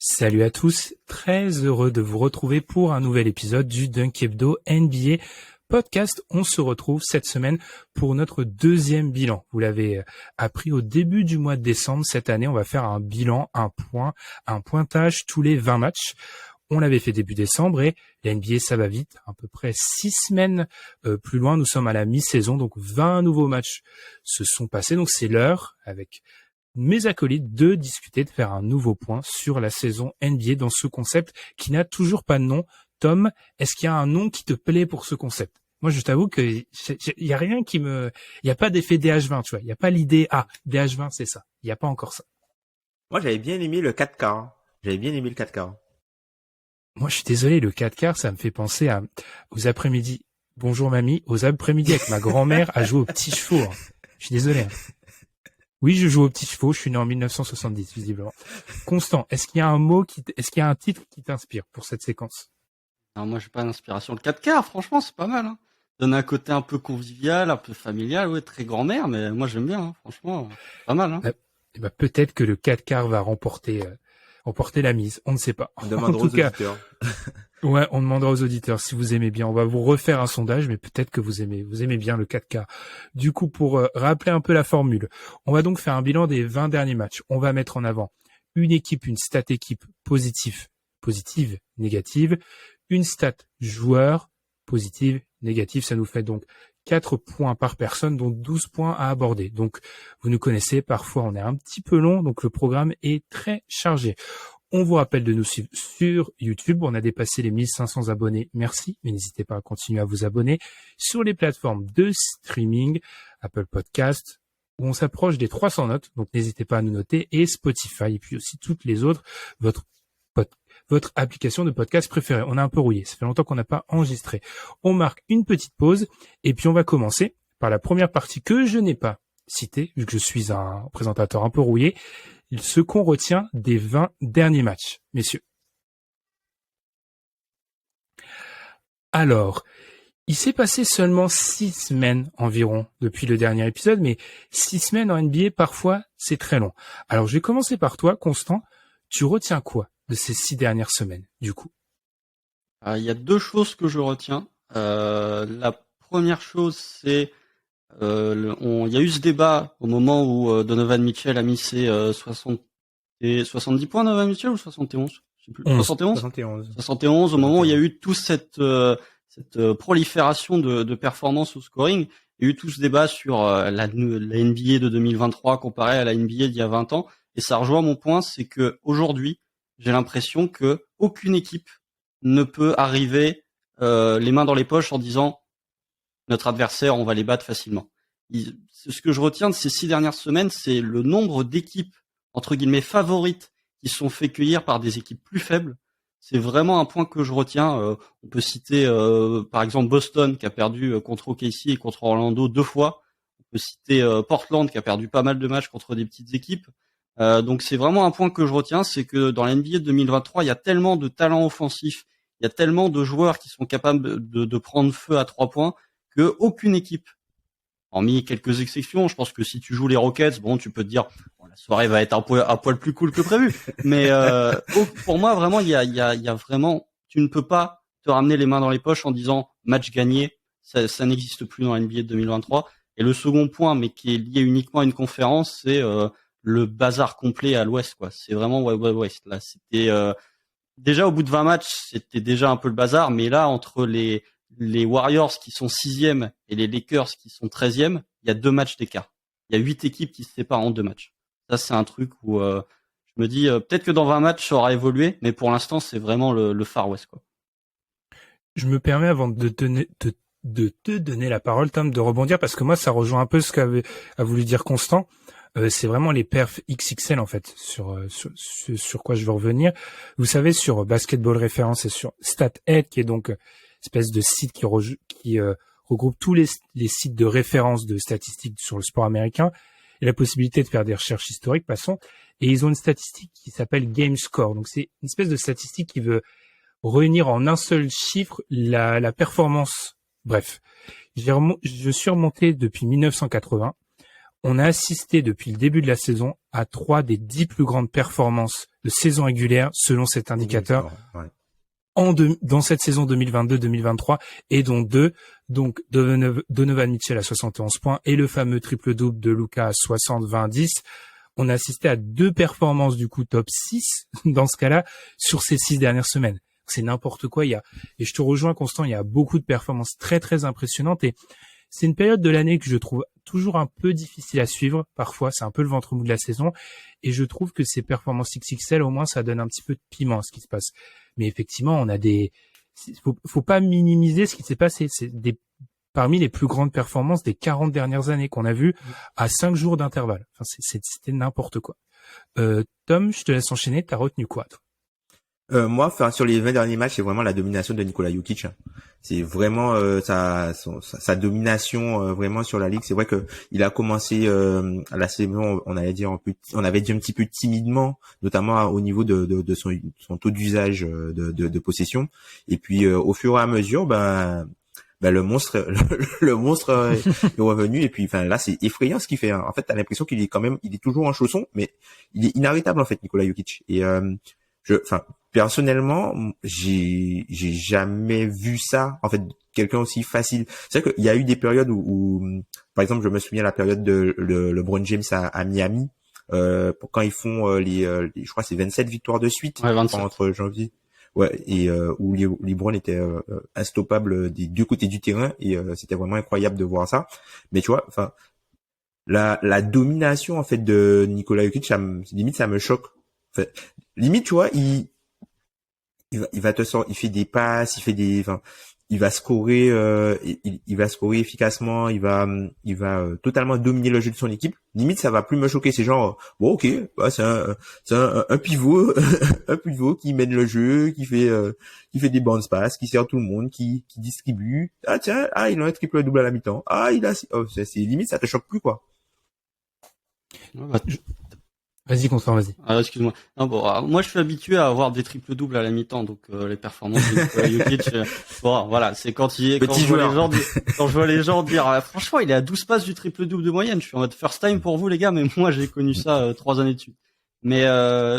Salut à tous, très heureux de vous retrouver pour un nouvel épisode du Dunk Hebdo NBA podcast. On se retrouve cette semaine pour notre deuxième bilan. Vous l'avez appris au début du mois de décembre. Cette année, on va faire un bilan, un pointage tous les 20 matchs. On l'avait fait début décembre et la NBA, ça va vite. À peu près 6 semaines plus loin, nous sommes à la mi-saison. Donc 20 nouveaux matchs se sont passés. Donc c'est l'heure, avec mes acolytes, de discuter, de faire un nouveau point sur la saison NBA dans ce concept qui n'a toujours pas de nom. Tom, est-ce qu'il y a un nom qui te plaît pour ce concept? Moi, je t'avoue que il y a rien qui me, il y a pas d'effet DH20, tu vois. Il y a pas l'idée, DH20, c'est ça. Il y a pas encore ça. Moi, j'avais bien aimé le 4K. J'avais bien aimé le 4K. Moi, je suis désolé, le 4 quarts, ça me fait penser aux après-midi. Bonjour mamie, aux après-midi avec ma grand-mère à jouer aux petits chevaux. Hein. Je suis désolé. Oui, je joue aux petits chevaux, je suis né en 1970, visiblement. Constant, est-ce qu'il y a un titre qui t'inspire pour cette séquence? Alors moi, j'ai pas d'inspiration. Le 4K, franchement, c'est pas mal. Hein. Donne un côté un peu convivial, un peu familial, ouais, très grand-mère, mais moi, j'aime bien. Hein. Franchement, pas mal. Hein. Peut-être que le 4 quarts va remporter la mise. On ne sait pas. On demandera aux auditeurs. Ouais, on demandera aux auditeurs si vous aimez bien. On va vous refaire un sondage, mais peut-être que vous aimez bien le 4K. Du coup, pour rappeler un peu la formule, on va donc faire un bilan des 20 derniers matchs. On va mettre en avant une équipe, une stat équipe positive, négative, une stat joueur, positive, négative. Ça nous fait donc 4 points par personne, dont 12 points à aborder. Donc, vous nous connaissez, parfois on est un petit peu long, donc le programme est très chargé. On vous rappelle de nous suivre sur YouTube. On a dépassé les 1500 abonnés. Merci. Mais n'hésitez pas à continuer à vous abonner sur les plateformes de streaming, Apple Podcast, où on s'approche des 300 notes. Donc, n'hésitez pas à nous noter, et Spotify, et puis aussi toutes les autres, votre application de podcast préférée. On a un peu rouillé. Ça fait longtemps qu'on n'a pas enregistré. On marque une petite pause et puis on va commencer par la première partie que je n'ai pas citée, vu que je suis un présentateur un peu rouillé. Ce qu'on retient des 20 derniers matchs, messieurs. Alors, il s'est passé seulement 6 semaines environ depuis le dernier épisode, mais 6 semaines en NBA, parfois, c'est très long. Alors, je vais commencer par toi, Constant. Tu retiens quoi de ces 6 dernières semaines, du coup? Il y a 2 choses que je retiens. La première chose, c'est il y a eu ce débat au moment où Donovan Mitchell a mis ses 70 points, Donovan Mitchell, ou 71? Je sais plus. 71, au moment où il y a eu toute cette prolifération de performances au scoring. Il y a eu tout ce débat sur la NBA de 2023 comparée à la NBA d'il y a 20 ans. Et ça rejoint mon point, c'est que aujourd'hui, j'ai l'impression que aucune équipe ne peut arriver les mains dans les poches en disant notre adversaire, on va les battre facilement. Ce que je retiens de ces 6 dernières semaines, c'est le nombre d'équipes entre guillemets favorites qui se sont fait cueillir par des équipes plus faibles. C'est vraiment un point que je retiens. On peut citer par exemple Boston qui a perdu contre OKC et contre Orlando 2 fois. On peut citer Portland qui a perdu pas mal de matchs contre des petites équipes. Donc c'est vraiment un point que je retiens, c'est que dans la NBA de 2023, il y a tellement de talents offensifs, il y a tellement de joueurs qui sont capables de prendre feu à 3 points que aucune équipe, hormis quelques exceptions, je pense que si tu joues les Rockets, bon, tu peux te dire, bon, la soirée va être un poil plus cool que prévu. Mais pour moi, vraiment, il y a vraiment, tu ne peux pas te ramener les mains dans les poches en disant match gagné. Ça n'existe plus dans la NBA de 2023. Et le second point, mais qui est lié uniquement à une conférence, c'est le bazar complet à l'Ouest, quoi. C'est vraiment West. Là, c'était déjà au bout de 20 matchs, c'était déjà un peu le bazar, mais là, entre les Warriors qui sont 6e et les Lakers qui sont 13e, il y a 2 matchs d'écart. Il y a 8 équipes qui se séparent en 2 matchs. Ça, c'est un truc où je me dis, peut-être que dans 20 matchs, ça aura évolué, mais pour l'instant, c'est vraiment le Far West, quoi. Je me permets, avant de te donner la parole, Tom, de rebondir, parce que moi, ça rejoint un peu ce qu'a voulu dire Constant. C'est vraiment les perfs XXL, en fait, sur quoi je veux revenir. Vous savez, sur Basketball Reference et sur StatHead, qui est donc espèce de site qui regroupe tous les sites de référence de statistiques sur le sport américain, et la possibilité de faire des recherches historiques, passons. Et ils ont une statistique qui s'appelle Game Score. Donc c'est une espèce de statistique qui veut réunir en un seul chiffre la performance. Bref, je suis remonté depuis 1980. On a assisté depuis le début de la saison à 3 des 10 plus grandes performances de saison régulière selon cet indicateur dans cette saison 2022-2023 et dont 2, donc Donovan Mitchell à 71 points et le fameux triple-double de Luka à 60-20-10. On a assisté à 2 performances du coup top 6 dans ce cas-là sur ces 6 dernières semaines. C'est n'importe quoi. Et je te rejoins Constant, il y a beaucoup de performances très très impressionnantes et c'est une période de l'année que je trouve toujours un peu difficile à suivre. Parfois, c'est un peu le ventre mou de la saison. Et je trouve que ces performances XXL, au moins, ça donne un petit peu de piment à ce qui se passe. Mais effectivement, on a faut pas minimiser ce qui s'est passé. C'est parmi les plus grandes performances des 40 dernières années qu'on a vues à 5 jours d'intervalle. Enfin, c'était n'importe quoi. Tom, je te laisse enchaîner. T'as retenu quoi, toi? Moi, sur les 20 derniers matchs, c'est vraiment la domination de Nikola Jokic. C'est vraiment sa domination vraiment sur la ligue. C'est vrai que il a commencé à la saison, on avait dit un petit peu timidement, notamment au niveau de son taux d'usage de possession. Et puis au fur et à mesure, le monstre est revenu. Et puis là, c'est effrayant ce qu'il fait. En fait, t'as l'impression il est toujours en chausson, mais il est inarrêtable en fait, Nikola Jokic. Et personnellement, j'ai jamais vu ça, en fait, quelqu'un aussi facile. C'est vrai qu'il y a eu des périodes où par exemple, je me souviens la période de LeBron James à Miami, quand ils font je crois que c'est 27 victoires de suite, entre janvier. Ouais, et où LeBron était instoppable des 2 côtés du terrain et c'était vraiment incroyable de voir ça. Mais tu vois, la domination en fait de Nikola Jokic, limite ça me choque. En fait, limite, tu vois, il va il fait des passes, il va scorer, il va scorer efficacement, il va totalement dominer le jeu de son équipe. Limite, ça va plus me choquer. C'est genre, bon, ok, c'est un pivot, un pivot qui mène le jeu, qui fait des bounce passes, qui sert tout le monde, qui distribue. Ah tiens, il a un triple double à la mi-temps. Ah, c'est limite, ça te choque plus quoi. Vas-y, Constant, vas-y. Ah, excuse-moi. Non, bon, alors, moi, je suis habitué à avoir des triples doubles à la mi-temps, donc les performances de Nikola Jokic, bon, voilà, c'est quand je vois les gens dire, franchement, il est à 12 passes du triple double de moyenne. Je suis en mode first time pour vous les gars, mais moi, j'ai connu ça 3 années dessus. Mais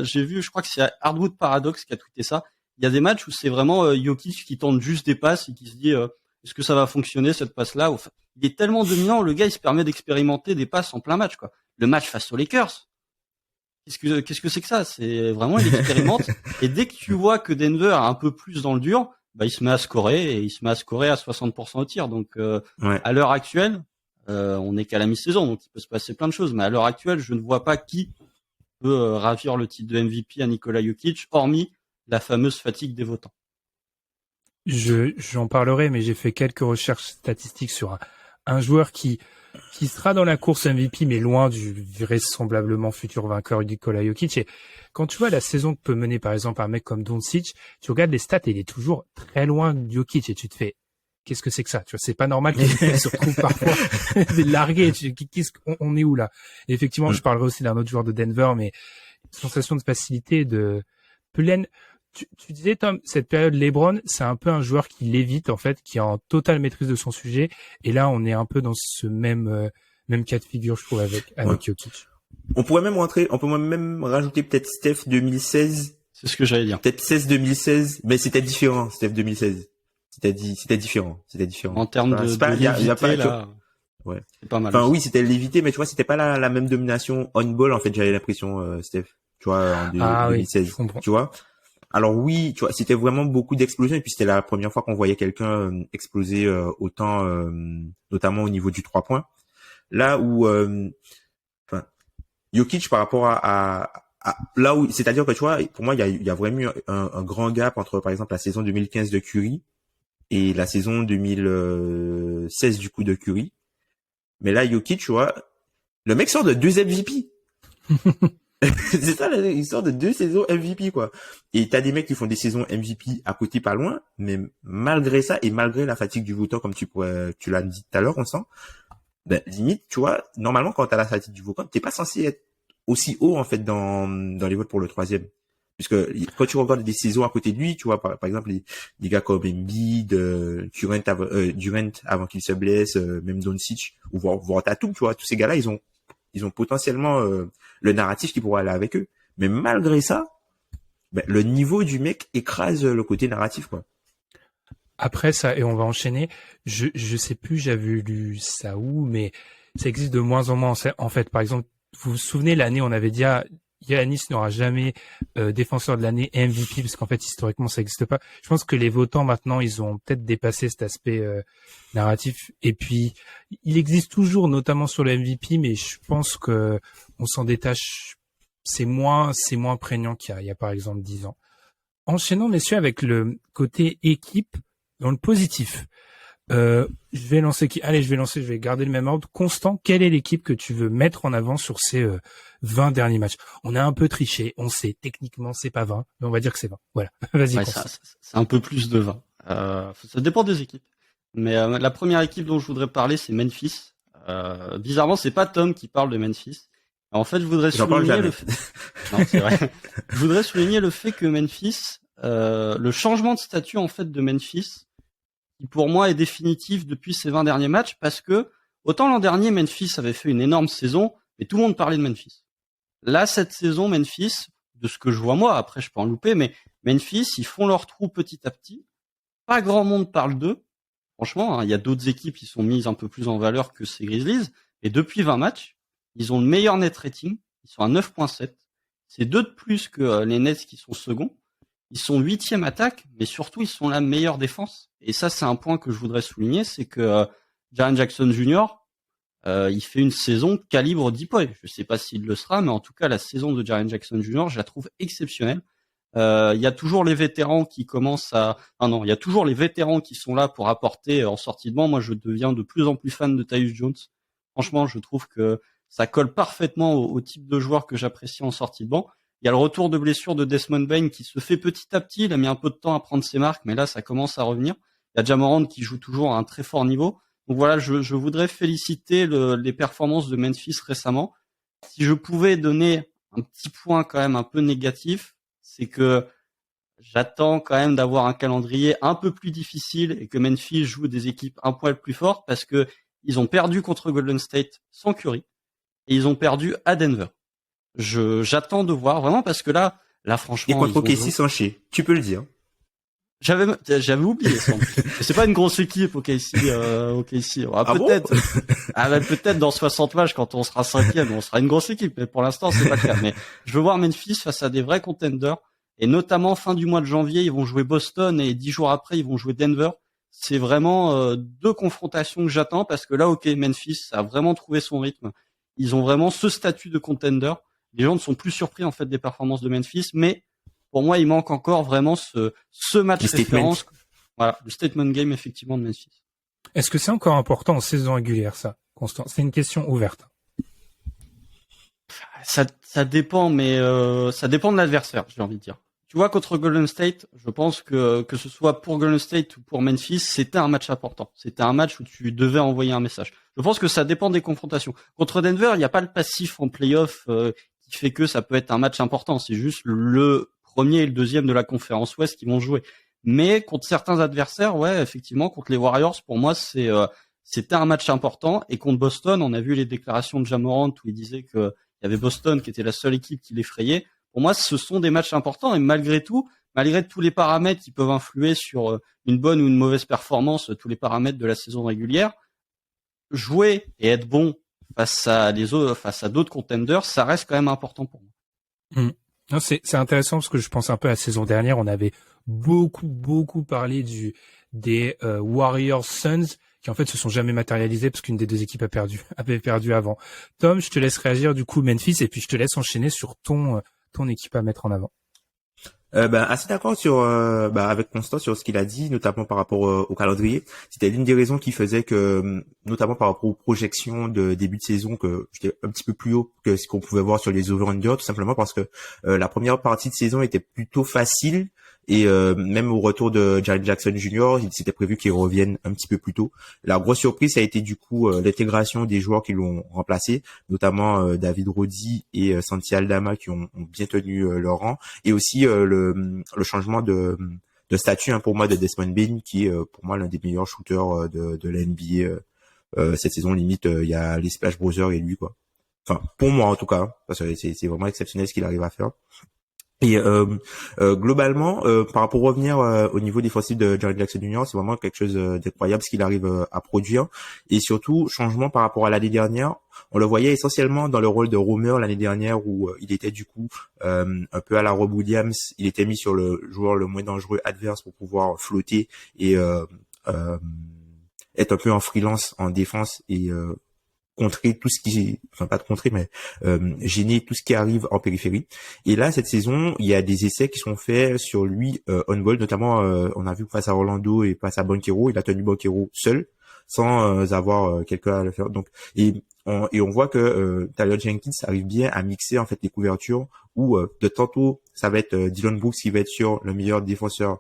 j'ai vu, je crois que c'est Hardwood Paradox qui a tweeté ça. Il y a des matchs où c'est vraiment Jokic qui tente juste des passes et qui se dit, est-ce que ça va fonctionner cette passe-là? Enfin, il est tellement dominant, le gars, il se permet d'expérimenter des passes en plein match, quoi. Le match face aux Lakers. Qu'est-ce que c'est que ça? C'est vraiment, il expérimente. Et dès que tu vois que Denver a un peu plus dans le dur, il se met à scorer et il se met à scorer à 60% au tir. Donc, à l'heure actuelle, on n'est qu'à la mi-saison, donc il peut se passer plein de choses. Mais à l'heure actuelle, je ne vois pas qui peut ravir le titre de MVP à Nikola Jokic, hormis la fameuse fatigue des votants. J'en parlerai, mais j'ai fait quelques recherches statistiques sur un joueur qui sera dans la course MVP, mais loin du vraisemblablement futur vainqueur Nikola Jokic. Et quand tu vois la saison que peut mener, par exemple, un mec comme Doncic, tu regardes les stats et il est toujours très loin de Jokic et tu te fais, qu'est-ce que c'est que ça? Tu vois, c'est pas normal qu'il se retrouve parfois largué. On est où là? Et effectivement, je parlerai aussi d'un autre joueur de Denver, mais sensation de facilité, de pleine. Tu disais, Tom, cette période LeBron, c'est un peu un joueur qui l'évite, en fait, qui est en totale maîtrise de son sujet. Et là, on est un peu dans ce même cas de figure, je trouve, avec Jokic. On pourrait même rajouter peut-être Steph 2016. C'est ce que j'allais dire. Peut-être 2016, mais c'était différent, Steph 2016. C'était différent. En termes de lévité, là. Ouais. C'est pas mal. Enfin, oui, c'était lévité, mais tu vois, c'était pas la même domination on-ball, en fait, j'avais l'impression, Steph. Tu vois, en 2016. Oui, je comprends. Tu vois? Alors oui, tu vois, c'était vraiment beaucoup d'explosions et puis c'était la première fois qu'on voyait quelqu'un exploser autant, notamment au niveau du 3 points. Là où, Jokic par rapport à là où, c'est-à-dire que tu vois, pour moi, il y a vraiment eu un grand gap entre, par exemple, la saison 2015 de Curry et la saison 2016 du coup de Curry. Mais là, Jokic, tu vois, le mec sort de 2 MVP. C'est ça, il sort de 2 saisons MVP, quoi. Et t'as des mecs qui font des saisons MVP à côté, pas loin, mais malgré ça, et malgré la fatigue du votant, comme tu l'as dit tout à l'heure, on sent, limite, tu vois, normalement, quand t'as la fatigue du votant, t'es pas censé être aussi haut, en fait, dans les votes pour le 3e. Puisque, quand tu regardes des saisons à côté de lui, tu vois, par exemple, les gars comme Embiid, Durant avant qu'il se blesse, même Doncic, ou voir Tatum, tu vois, tous ces gars-là, ils ont ils ont potentiellement le narratif qui pourrait aller avec eux. Mais malgré ça, le niveau du mec écrase le côté narratif, quoi. Après ça, et on va enchaîner, je sais plus, j'avais lu ça où, mais ça existe de moins en moins. En fait, par exemple, vous vous souvenez, l'année, on avait dit, Giannis n'aura jamais défenseur de l'année et MVP, parce qu'en fait, historiquement, ça n'existe pas. Je pense que les votants, maintenant, ils ont peut-être dépassé cet aspect narratif. Et puis, il existe toujours, notamment sur le MVP, mais je pense que on s'en détache. C'est moins prégnant qu'il y a par exemple 10 ans. Enchaînons, messieurs, avec le côté équipe dans le positif. Je vais garder le même ordre. Constant, quelle est l'équipe que tu veux mettre en avant sur ces 20 derniers matchs? On a un peu triché, on sait, techniquement c'est pas 20, mais on va dire que c'est 20. Voilà, vas-y. Ouais, c'est un peu plus de 20. Ça dépend des équipes. Mais la première équipe dont je voudrais parler, c'est Memphis. Bizarrement, c'est pas Tom qui parle de Memphis. En fait, je voudrais souligner le fait... Non, c'est vrai. Je voudrais souligner le fait que Memphis, le changement de statut en fait de Memphis, qui pour moi est définitif depuis ces 20 derniers matchs, parce que autant l'an dernier Memphis avait fait une énorme saison, mais tout le monde parlait de Memphis. Là, cette saison, Memphis, de ce que je vois moi, après je peux en louper, mais Memphis, ils font leur trou petit à petit. Pas grand monde parle d'eux. Franchement, hein, il y a d'autres équipes qui sont mises un peu plus en valeur que ces Grizzlies, et depuis 20 matchs, ils ont le meilleur net rating, ils sont à 9.7. C'est 2 de plus que les Nets qui sont seconds. Ils sont 8e attaque, mais surtout ils sont la meilleure défense. Et ça, c'est un point que je voudrais souligner, c'est que Jaren Jackson Jr., il fait une saison calibre Deep Boy. Je sais pas s'il le sera, mais en tout cas, la saison de Jaren Jackson Jr., je la trouve exceptionnelle. Il y a toujours les vétérans qui commencent à... il y a toujours les vétérans qui sont là pour apporter en sortie de banc. Moi, je deviens de plus en plus fan de Tyus Jones. Franchement, je trouve que ça colle parfaitement au type de joueur que j'apprécie en sortie de banc. Il y a le retour de blessure de Desmond Bane qui se fait petit à petit. Il a mis un peu de temps à prendre ses marques, mais là, ça commence à revenir. Il y a Ja Morant qui joue toujours à un très fort niveau. Donc voilà, je voudrais féliciter les performances de Memphis récemment. Si je pouvais donner un petit point quand même un peu négatif, c'est que j'attends quand même d'avoir un calendrier un peu plus difficile et que Memphis joue des équipes un poil plus fortes, parce que ils ont perdu contre Golden State sans Curry et ils ont perdu à Denver. J'attends de voir vraiment, parce que là franchement. Et contre OKC sans chier, tu peux le dire. J'avais oublié ça. C'est pas une grosse équipe OKC. Peut-être. Peut-être dans 60 matchs quand on sera 5e, on sera une grosse équipe. Mais pour l'instant, c'est pas le cas. Mais je veux voir Memphis face à des vrais contenders. Et notamment fin du mois de janvier, ils vont jouer Boston et 10 jours après, ils vont jouer Denver. C'est vraiment 2 confrontations que j'attends, parce que là, Memphis a vraiment trouvé son rythme. Ils ont vraiment ce statut de contender. Les gens ne sont plus surpris en fait des performances de Memphis, mais pour moi, il manque encore vraiment ce match référence. Voilà, le statement game effectivement de Memphis. Est-ce que c'est encore important en saison régulière, ça, Constant? C'est une question ouverte. Ça dépend, mais ça dépend de l'adversaire, j'ai envie de dire. Tu vois, contre Golden State, je pense que ce soit pour Golden State ou pour Memphis, c'était un match important. C'était un match où tu devais envoyer un message. Je pense que ça dépend des confrontations. Contre Denver, il n'y a pas le passif en playoff qui fait que ça peut être un match important. C'est juste le premier et le deuxième de la conférence Ouest qui vont jouer. Mais contre certains adversaires, ouais, effectivement, contre les Warriors, pour moi, c'était un match important. Et contre Boston, on a vu les déclarations de Ja Morant où il disait que il y avait Boston qui était la seule équipe qui l'effrayait. Pour moi, ce sont des matchs importants, et malgré tous les paramètres qui peuvent influer sur une bonne ou une mauvaise performance, tous les paramètres de la saison régulière, jouer et être bon face à d'autres contenders, ça reste quand même important pour moi. Non, c'est intéressant, parce que je pense un peu à la saison dernière, on avait beaucoup parlé des Warriors Suns, qui en fait se sont jamais matérialisés parce qu'une des deux équipes avait perdu avant. Tom, je te laisse réagir du coup Memphis, et puis je te laisse enchaîner sur ton équipe à mettre en avant. Assez d'accord avec Constant sur ce qu'il a dit, notamment par rapport au calendrier. C'était l'une des raisons qui faisait que, notamment par rapport aux projections de début de saison, que j'étais un petit peu plus haut que ce qu'on pouvait voir sur les over-under, tout simplement parce que la première partie de saison était plutôt facile. Et même au retour de Jaren Jackson Jr., il s'était prévu qu'il revienne un petit peu plus tôt. La grosse surprise, ça a été du coup l'intégration des joueurs qui l'ont remplacé, notamment David Roddy et Santi Aldama, qui ont bien tenu leur rang, et aussi le changement de statut pour moi de Desmond Bane, qui est pour moi l'un des meilleurs shooters de la NBA cette saison. Limite, il y a les Splash Brothers et lui, quoi. Enfin, pour moi en tout cas, parce que c'est vraiment exceptionnel ce qu'il arrive à faire. Et globalement, pour revenir au niveau défensif de Jaren Jackson Jr., c'est vraiment quelque chose d'incroyable ce qu'il arrive à produire. Et surtout, changement par rapport à l'année dernière. On le voyait essentiellement dans le rôle de roamer l'année dernière où il était du coup un peu à la Rob Williams. Il était mis sur le joueur le moins dangereux adverse pour pouvoir flotter et être un peu en freelance en défense et contrer tout ce qui, enfin pas de contrer, mais gêner tout ce qui arrive en périphérie. Et là, cette saison, il y a des essais qui sont faits sur lui on ball, notamment on a vu face à Orlando et face à Banchero, il a tenu Banchero seul, sans avoir quelqu'un à le faire. Donc et on voit que Tyler Jenkins arrive bien à mixer en fait les couvertures où de tantôt ça va être Dillon Brooks qui va être sur le meilleur défenseur,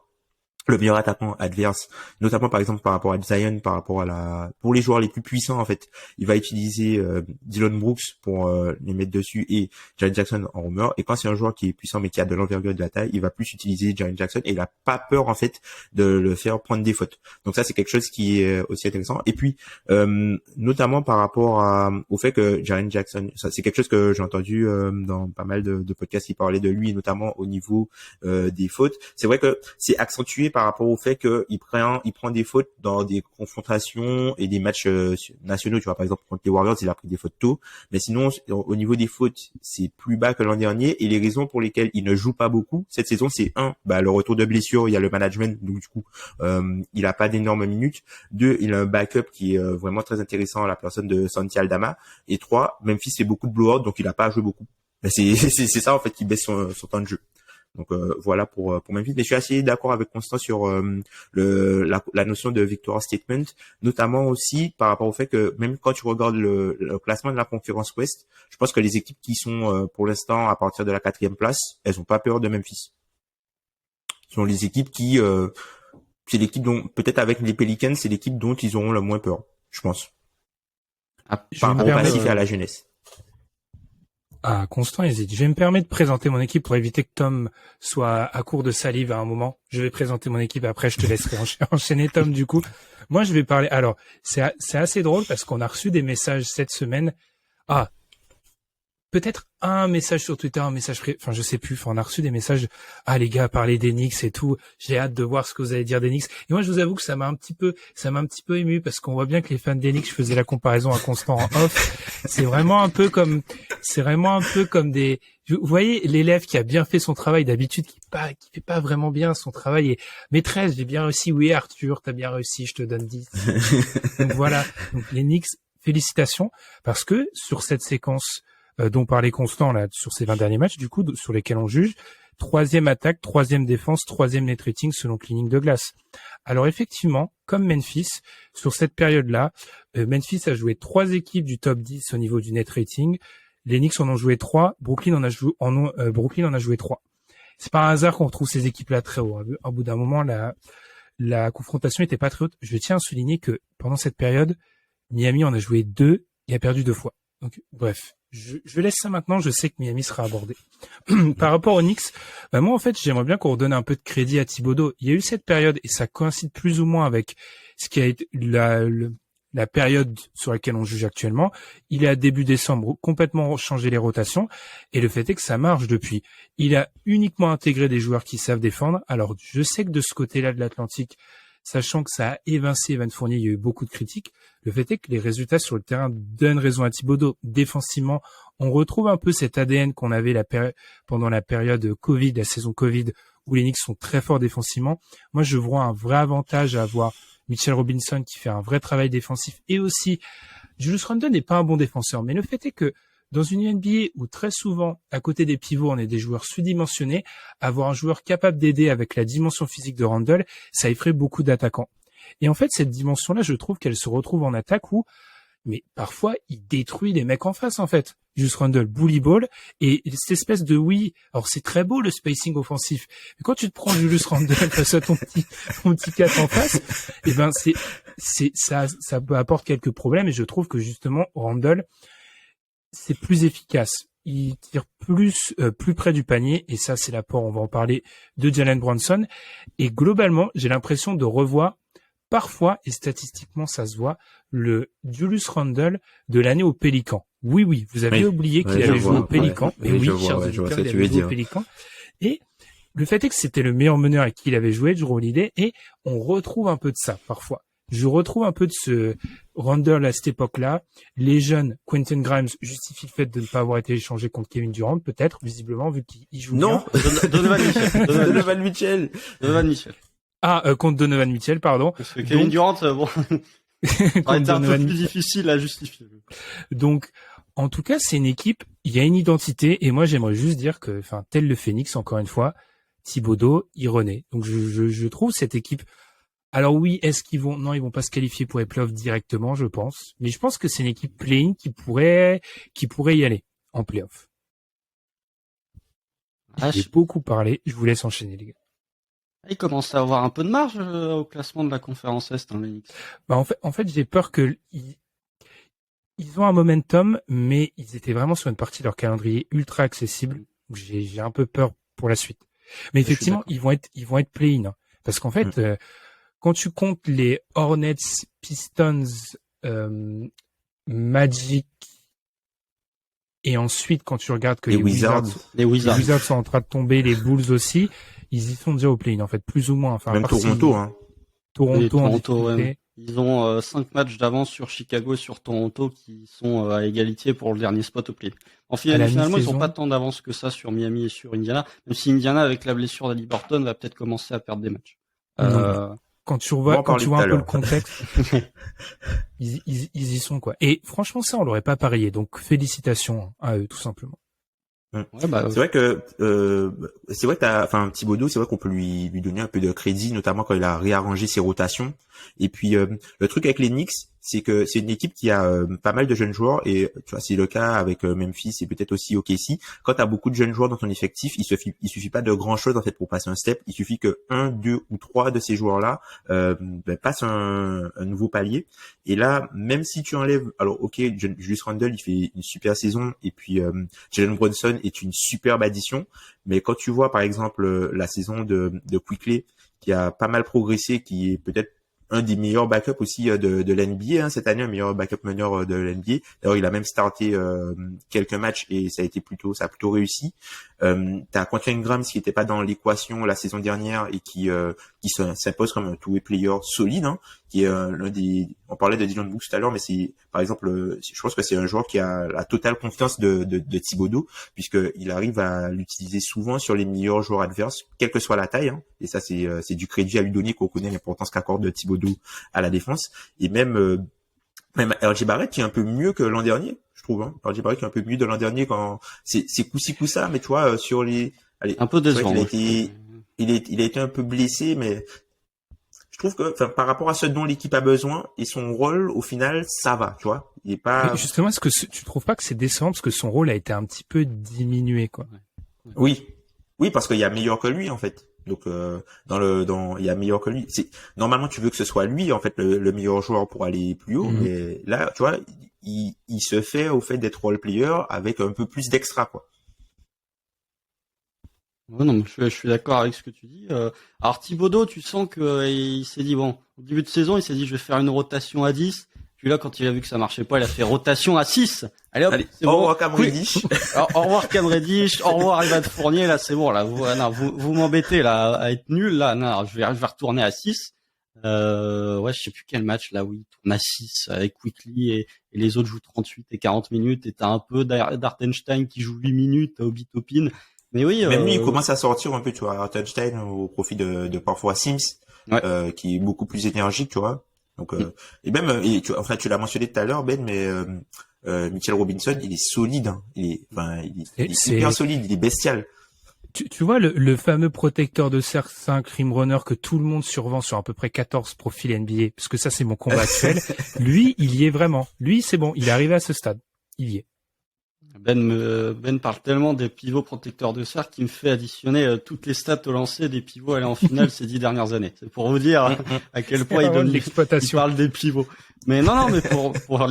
le meilleur attaquant adverse, notamment par exemple par rapport à Zion, par rapport à pour les joueurs les plus puissants en fait, il va utiliser Dillon Brooks pour les mettre dessus et Jaren Jackson en roamer. Et quand c'est un joueur qui est puissant mais qui a de l'envergure et de la taille, il va plus utiliser Jaren Jackson et il a pas peur en fait de le faire prendre des fautes. Donc ça c'est quelque chose qui est aussi intéressant. Et puis notamment par rapport au fait que Jaren Jackson, ça c'est quelque chose que j'ai entendu dans pas mal de podcasts qui parlaient de lui, notamment au niveau des fautes. C'est vrai que c'est accentué par rapport au fait qu'il prend des fautes dans des confrontations et des matchs nationaux. Tu vois, par exemple, contre les Warriors, il a pris des fautes tôt. Mais sinon, au niveau des fautes, c'est plus bas que l'an dernier. Et les raisons pour lesquelles il ne joue pas beaucoup cette saison, c'est le retour de blessure, il y a le management. Donc, du coup, il a pas d'énormes minutes. 2, il a un backup qui est vraiment très intéressant à la personne de Santi Aldama. Et 3, Memphis fait beaucoup de blowout, donc il a pas à jouer beaucoup. C'est ça, en fait, qui baisse son temps de jeu. Donc voilà pour Memphis. Mais je suis assez d'accord avec Constant sur la notion de victoire statement, notamment aussi par rapport au fait que même quand tu regardes le classement de la conférence Ouest, je pense que les équipes qui sont pour l'instant à partir de la 4e place, elles ont pas peur de Memphis. Ce sont les équipes qui c'est l'équipe dont peut-être avec les Pelicans, c'est l'équipe dont ils auront le moins peur, je pense. Par rapport au passif et à la jeunesse. Ah, Constant hésite. Je vais me permettre de présenter mon équipe pour éviter que Tom soit à court de salive à un moment. Je vais présenter mon équipe après, je te laisserai enchaîner Tom du coup. Moi, je vais parler. Alors, c'est assez drôle parce qu'on a reçu des messages cette semaine. Ah, peut-être un message sur Twitter, un message, enfin je sais plus, enfin on a reçu des messages, les gars, parlez des Knicks et tout, j'ai hâte de voir ce que vous allez dire des Knicks. Et moi je vous avoue que ça m'a un petit peu ému parce qu'on voit bien que les fans des Knicks, je faisais la comparaison à Constant en off, c'est vraiment un peu comme des, vous voyez l'élève qui a bien fait son travail d'habitude, qui fait pas vraiment bien son travail et maîtresse, j'ai bien réussi, oui Arthur, t'as bien réussi, je te donne 10. Donc voilà, donc les Knicks, félicitations, parce que sur cette séquence dont parlait Constant là sur ces 20 derniers matchs, du coup, sur lesquels on juge, 3e attaque, 3e défense, 3e net rating selon Cleaning de Glace. Alors effectivement, comme Memphis, sur cette période-là, Memphis a joué 3 équipes du top 10 au niveau du net rating. Les Knicks en ont joué 3, Brooklyn en a joué 3. C'est pas un hasard qu'on retrouve ces équipes-là très haut. Au bout d'un moment, la confrontation était pas très haute. Je tiens à souligner que pendant cette période, Miami en a joué 2 et a perdu 2 fois. Donc, bref. Je laisse ça maintenant, je sais que Miami sera abordé. Par rapport aux Knicks, moi en fait j'aimerais bien qu'on redonne un peu de crédit à Thibodeau. Il y a eu cette période et ça coïncide plus ou moins avec ce qui a été la période sur laquelle on juge actuellement. Il est à début décembre complètement changé les rotations et le fait est que ça marche depuis. Il a uniquement intégré des joueurs qui savent défendre. Alors je sais que de ce côté-là de l'Atlantique, sachant que ça a évincé Evan Fournier, il y a eu beaucoup de critiques. Le fait est que les résultats sur le terrain donnent raison à Thibodeau. Défensivement, on retrouve un peu cet ADN qu'on avait pendant la période Covid, la saison Covid, où les Knicks sont très forts défensivement. Moi, je vois un vrai avantage à avoir Mitchell Robinson qui fait un vrai travail défensif et aussi Julius Randle n'est pas un bon défenseur, mais le fait est que dans une NBA où très souvent, à côté des pivots, on est des joueurs sous-dimensionnés, avoir un joueur capable d'aider avec la dimension physique de Randle, ça effraie beaucoup d'attaquants. Et en fait, cette dimension-là, je trouve qu'elle se retrouve en attaque où, mais parfois, il détruit les mecs en face, en fait. Julius Randle, bully ball, et cette espèce de alors c'est très beau le spacing offensif, mais quand tu te prends Julius Randle face à ton petit 4 en face, eh ben ça apporte quelques problèmes, et je trouve que justement, Randle, c'est plus efficace. Il tire plus près du panier et ça c'est l'apport, on va en parler, de Jalen Brunson. Et globalement, j'ai l'impression de revoir parfois, et statistiquement ça se voit, le Julius Randle de l'année au Pélican. Oui, vous avez oublié qu'il avait joué au Pélican. Mais oui, chers auditeurs, il avait joué au Pélican. Et le fait est que c'était le meilleur meneur avec qui il avait joué, Jrue Holiday, et on retrouve un peu de ça parfois. Je retrouve un peu de ce Randle à cette époque-là. Les jeunes, Quentin Grimes justifie le fait de ne pas avoir été échangé contre Kevin Durant, peut-être, visiblement, vu qu'il joue bien. Non, Donovan Mitchell. Contre Donovan Mitchell, pardon. Parce que Kevin Durant, bon, ça aurait été un peu plus difficile à justifier. Donc, en tout cas, c'est une équipe, il y a une identité, et moi, j'aimerais juste dire que, tel le Phoenix, encore une fois, Thibodeau, il renaît. Donc, je trouve cette équipe. Alors oui, ils vont pas se qualifier pour les playoffs directement, je pense. Mais je pense que c'est une équipe play-in qui pourrait y aller en playoffs. J'ai beaucoup parlé, je vous laisse enchaîner, les gars. Il commence à avoir un peu de marge au classement de la conférence Est, hein, les Knicks. En fait, j'ai peur que ils ont un momentum, mais ils étaient vraiment sur une partie de leur calendrier ultra accessible. Donc j'ai un peu peur pour la suite. Mais effectivement, ils vont être play-in, hein, parce qu'en fait, quand tu comptes les Hornets, Pistons, Magic, et ensuite quand tu regardes que les Wizards sont en train de tomber, les Bulls aussi, ils y sont déjà au play-in en fait, plus ou moins. Enfin, même Toronto, Toronto, ouais. Ils ont 5 matchs d'avance sur Chicago et sur Toronto qui sont à égalité pour le dernier spot au play. Finalement, ils n'ont pas tant d'avance que ça sur Miami et sur Indiana, même si Indiana, avec la blessure d'Haliburton, va peut-être commencer à perdre des matchs. Quand tu vois un peu le contexte, ils y sont, quoi. Et franchement, ça, on l'aurait pas parié. Donc, félicitations à eux, tout simplement. Ouais, c'est vrai que Thibodeau, c'est vrai qu'on peut lui donner un peu de crédit, notamment quand il a réarrangé ses rotations. Et puis le truc avec les Knicks, c'est que c'est une équipe qui a pas mal de jeunes joueurs, et tu vois, c'est le cas avec Memphis et peut-être aussi OKC. Quand tu as beaucoup de jeunes joueurs dans ton effectif, il suffit pas de grand chose en fait pour passer un step. Il suffit que 1, 2 ou 3 de ces joueurs-là passent un nouveau palier. Et là, même si tu enlèves, alors ok, Julius Randle, il fait une super saison, et puis Jalen Brunson est une superbe addition, mais quand tu vois par exemple la saison de Quickley, qui a pas mal progressé, qui est peut-être un des meilleurs backups aussi de l'NBA, hein, cette année, un meilleur backup meneur de l'NBA. D'ailleurs, il a même starté quelques matchs et ça a plutôt réussi. T'as Quentin Grimes qui était pas dans l'équation la saison dernière et qui s'impose comme un two-way player solide, hein, qui est l'un des. On parlait de Dillon Brooks tout à l'heure, mais c'est par exemple, je pense que c'est un joueur qui a la totale confiance de Thibodeau, puisque il arrive à l'utiliser souvent sur les meilleurs joueurs adverses, quelle que soit la taille, hein, et ça c'est du crédit à lui donner, qu'on connaît l'importance qu'accorde Thibodeau à la défense. Et même RJ Barrett qui est un peu mieux que l'an dernier, je trouve, hein. RJ Barrett qui est un peu mieux de l'an dernier, quand c'est coup-ci coup-ça, mais tu vois, sur les un peu décevant. Il a été un peu blessé, mais je trouve que, par rapport à ce dont l'équipe a besoin et son rôle, au final, ça va, tu vois. Il est pas. Mais justement, est-ce que tu trouves pas que c'est décevant parce que son rôle a été un petit peu diminué, quoi? Oui, parce qu'il y a meilleur que lui, en fait. Donc il y a meilleur que lui. C'est normalement, tu veux que ce soit lui, en fait, le meilleur joueur pour aller plus haut, mais là, tu vois, il se fait au fait d'être role player avec un peu plus d'extra, quoi. Ouais, non, je suis d'accord avec ce que tu dis. Alors Thibodeau, tu sens que il s'est dit, bon, au début de saison, il s'est dit, je vais faire une rotation à 10. Puis là, quand il a vu que ça marchait pas, il a fait rotation à 6. Allez hop, c'est bon. Au revoir Cam Reddish. Au revoir Cam Reddish, au revoir Evan Fournier, là c'est bon, là vous m'embêtez là à être nul, là non, je vais retourner à 6. Ouais, je sais plus quel match là où il tourne à 6 avec Quickley et les autres jouent 38 et 40 minutes, et t'as un peu d'Artenstein qui joue 8 minutes, t'as Obi Toppin. Mais oui, même lui il commence à sortir un peu, tu vois, Artenstein au profit de parfois Sims, ouais. Qui est beaucoup plus énergique, tu vois. Donc et même tu l'as mentionné tout à l'heure, Ben, mais Mitchell Robinson, il est solide, hein. Il est hyper solide, il est bestial. Tu vois le fameux protecteur de cercle 5 rim runner que tout le monde survend sur à peu près 14 profils NBA, parce que ça c'est mon combat actuel. Lui, il y est vraiment. Lui, c'est bon, il est arrivé à ce stade. Il y est. Ben parle tellement des pivots protecteurs de cercle qu'il me fait additionner toutes les stats au lancer des pivots allés en finale ces 10 dernières années. C'est pour vous dire à quel point il donne l'exploitation. Il parle des pivots. Mais non, mais pour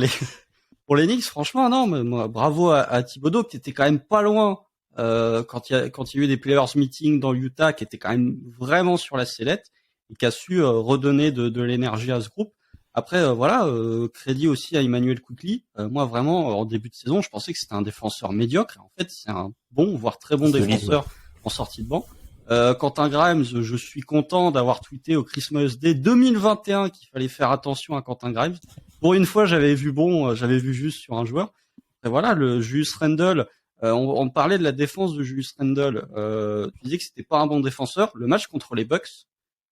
les Knicks, franchement, non, mais moi, bravo à Thibodeau qui était quand même pas loin quand il y a eu des players meetings dans Utah, qui était quand même vraiment sur la sellette. et qui a su redonner de l'énergie à ce groupe. Après, crédit aussi à Emmanuel Quickley. Moi, vraiment, en début de saison, je pensais que c'était un défenseur médiocre. En fait, c'est un bon, voire très bon défenseur en sortie de banc. Quentin Grimes, je suis content d'avoir tweeté au Christmas Day 2021 qu'il fallait faire attention à Quentin Grimes. Pour une fois, j'avais vu juste sur un joueur. Et voilà, le Julius Randle, on parlait de la défense de Julius Randle. Tu disais que c'était pas un bon défenseur. Le match contre les Bucks,